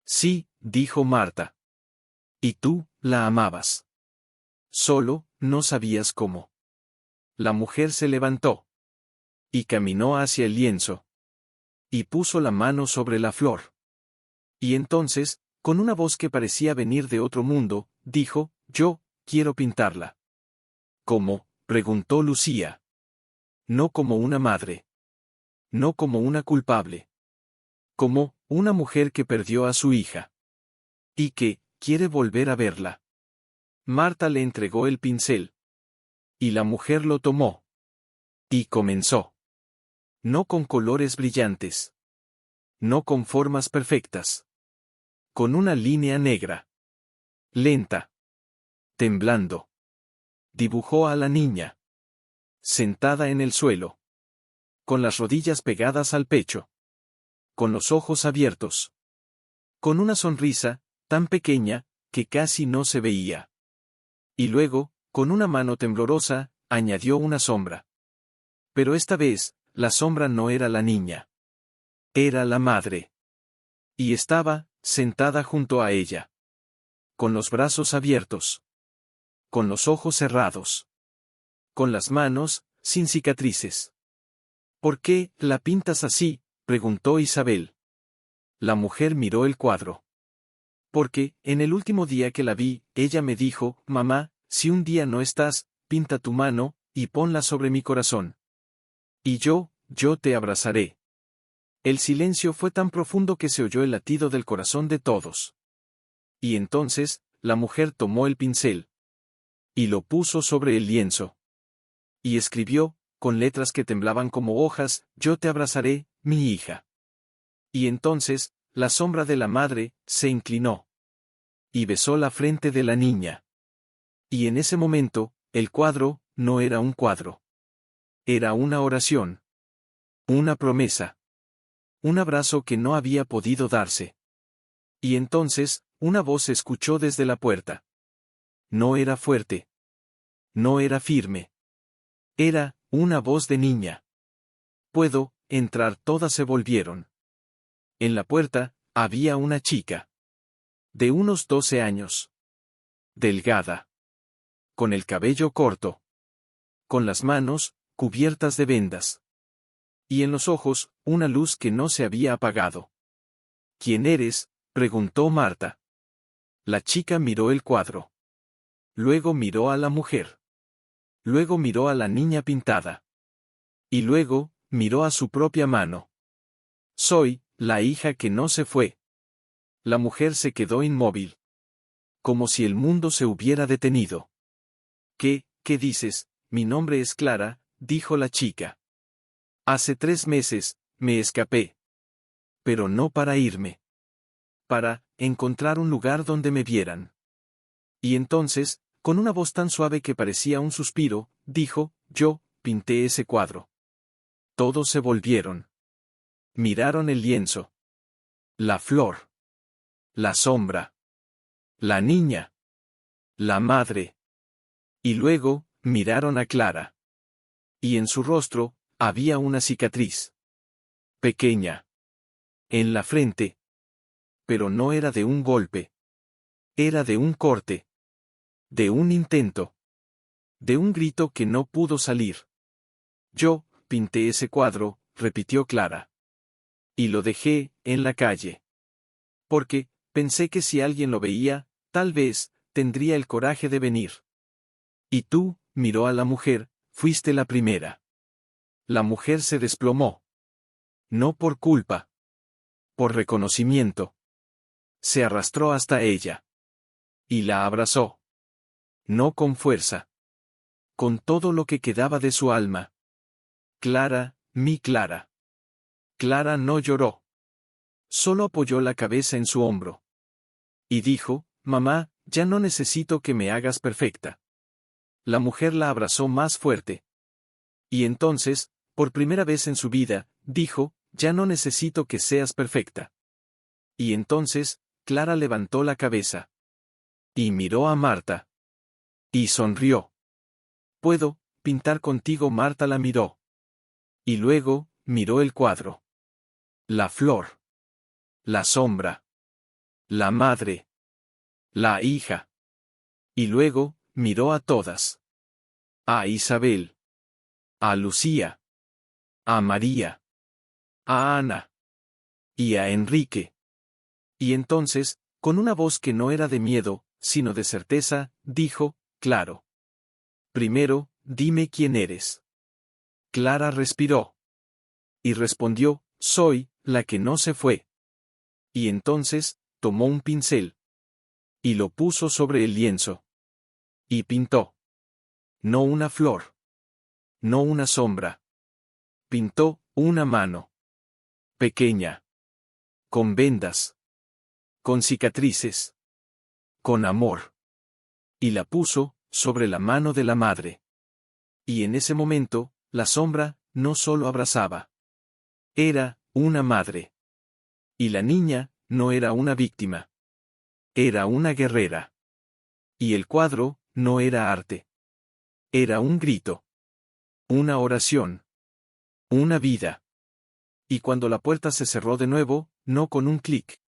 Sí, dijo Marta. Y tú la amabas. Solo, no sabías cómo. La mujer se levantó. Y caminó hacia el lienzo. Y puso la mano sobre la flor. Y entonces, con una voz que parecía venir de otro mundo, dijo, yo, quiero pintarla. ¿Cómo?, preguntó Lucía. No como una madre. No como una culpable. Como una mujer que perdió a su hija. Y que quiere volver a verla. Marta le entregó el pincel. Y la mujer lo tomó. Y comenzó. No con colores brillantes. No con formas perfectas. Con una línea negra. Lenta. Temblando. Dibujó a la niña. Sentada en el suelo. Con las rodillas pegadas al pecho. Con los ojos abiertos. Con una sonrisa, tan pequeña, que casi no se veía. Y luego, con una mano temblorosa, añadió una sombra. Pero esta vez, la sombra no era la niña. Era la madre. Y estaba, sentada junto a ella. Con los brazos abiertos. Con los ojos cerrados. Con las manos, sin cicatrices. ¿Por qué la pintas así?, preguntó Isabel. La mujer miró el cuadro. Porque, en el último día que la vi, ella me dijo, mamá, si un día no estás, pinta tu mano, y ponla sobre mi corazón. Y yo te abrazaré. El silencio fue tan profundo que se oyó el latido del corazón de todos. Y entonces, la mujer tomó el pincel. Y lo puso sobre el lienzo. Y escribió, con letras que temblaban como hojas, yo te abrazaré, mi hija. Y entonces, la sombra de la madre se inclinó. Y besó la frente de la niña. Y en ese momento, el cuadro no era un cuadro. Era una oración. Una promesa. Un abrazo que no había podido darse. Y entonces, una voz se escuchó desde la puerta. No era fuerte. No era firme. Era una voz de niña. ¿Puedo entrar? Todas se volvieron. En la puerta, había una chica. De unos 12 años. Delgada. Con el cabello corto. Con las manos, cubiertas de vendas. Y en los ojos, una luz que no se había apagado. ¿Quién eres?, preguntó Marta. La chica miró el cuadro. Luego miró a la mujer. Luego miró a la niña pintada. Y luego, miró a su propia mano. Soy, la hija que no se fue. La mujer se quedó inmóvil. Como si el mundo se hubiera detenido. ¿Qué dices? Mi nombre es Clara, dijo la chica. Hace 3 meses, me escapé. Pero no para irme. Para encontrar un lugar donde me vieran. Y entonces, con una voz tan suave que parecía un suspiro, dijo, yo, pinté ese cuadro. Todos se volvieron. Miraron el lienzo. La flor. La sombra. La niña. La madre. Y luego, miraron a Clara. Y en su rostro, había una cicatriz. Pequeña. En la frente. Pero no era de un golpe. Era de un corte. De un intento. De un grito que no pudo salir. Yo, pinté ese cuadro, repitió Clara. Y lo dejé, en la calle. Porque, pensé que si alguien lo veía, tal vez, tendría el coraje de venir. Y tú, miró a la mujer, fuiste la primera. La mujer se desplomó. No por culpa. Por reconocimiento. Se arrastró hasta ella. Y la abrazó. No con fuerza. Con todo lo que quedaba de su alma. Clara, mi Clara. Clara no lloró. Solo apoyó la cabeza en su hombro. Y dijo, mamá, ya no necesito que me hagas perfecta. La mujer la abrazó más fuerte. Y entonces, por primera vez en su vida, dijo, ya no necesito que seas perfecta. Y entonces, Clara levantó la cabeza. Y miró a Marta. Y sonrió. ¿Puedo pintar contigo? Marta la miró. Y luego, miró el cuadro. La flor. La sombra. La madre. La hija. Y luego, miró a todas. A Isabel. A Lucía. A María. A Ana. Y a Enrique. Y entonces, con una voz que no era de miedo, sino de certeza, dijo, claro. Primero, dime quién eres. Clara respiró. Y respondió, soy, la que no se fue. Y entonces, tomó un pincel. Y lo puso sobre el lienzo. Y pintó. No una flor. No una sombra. Pintó una mano. Pequeña. Con vendas. Con cicatrices. Con amor. Y la puso sobre la mano de la madre. Y en ese momento, la sombra no solo abrazaba. Era una madre. Y la niña no era una víctima. Era una guerrera. Y el cuadro no era arte. Era un grito. Una oración. Una vida. Y cuando la puerta se cerró de nuevo, no con un clic.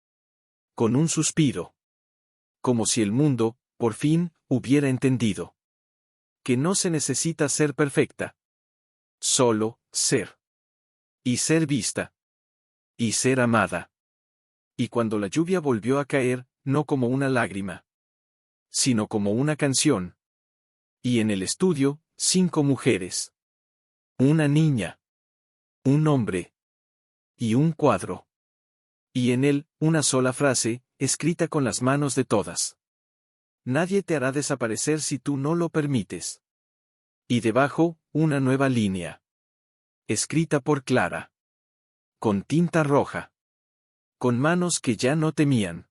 Con un suspiro. Como si el mundo, por fin, hubiera entendido. Que no se necesita ser perfecta. Solo, ser. Y ser vista. Y ser amada. Y cuando la lluvia volvió a caer, no como una lágrima. Sino como una canción. Y en el estudio, 5 mujeres. Una niña. Un hombre. Y un cuadro. Y en él, una sola frase, escrita con las manos de todas. Nadie te hará desaparecer si tú no lo permites. Y debajo, una nueva línea. Escrita por Clara. Con tinta roja. Con manos que ya no temían.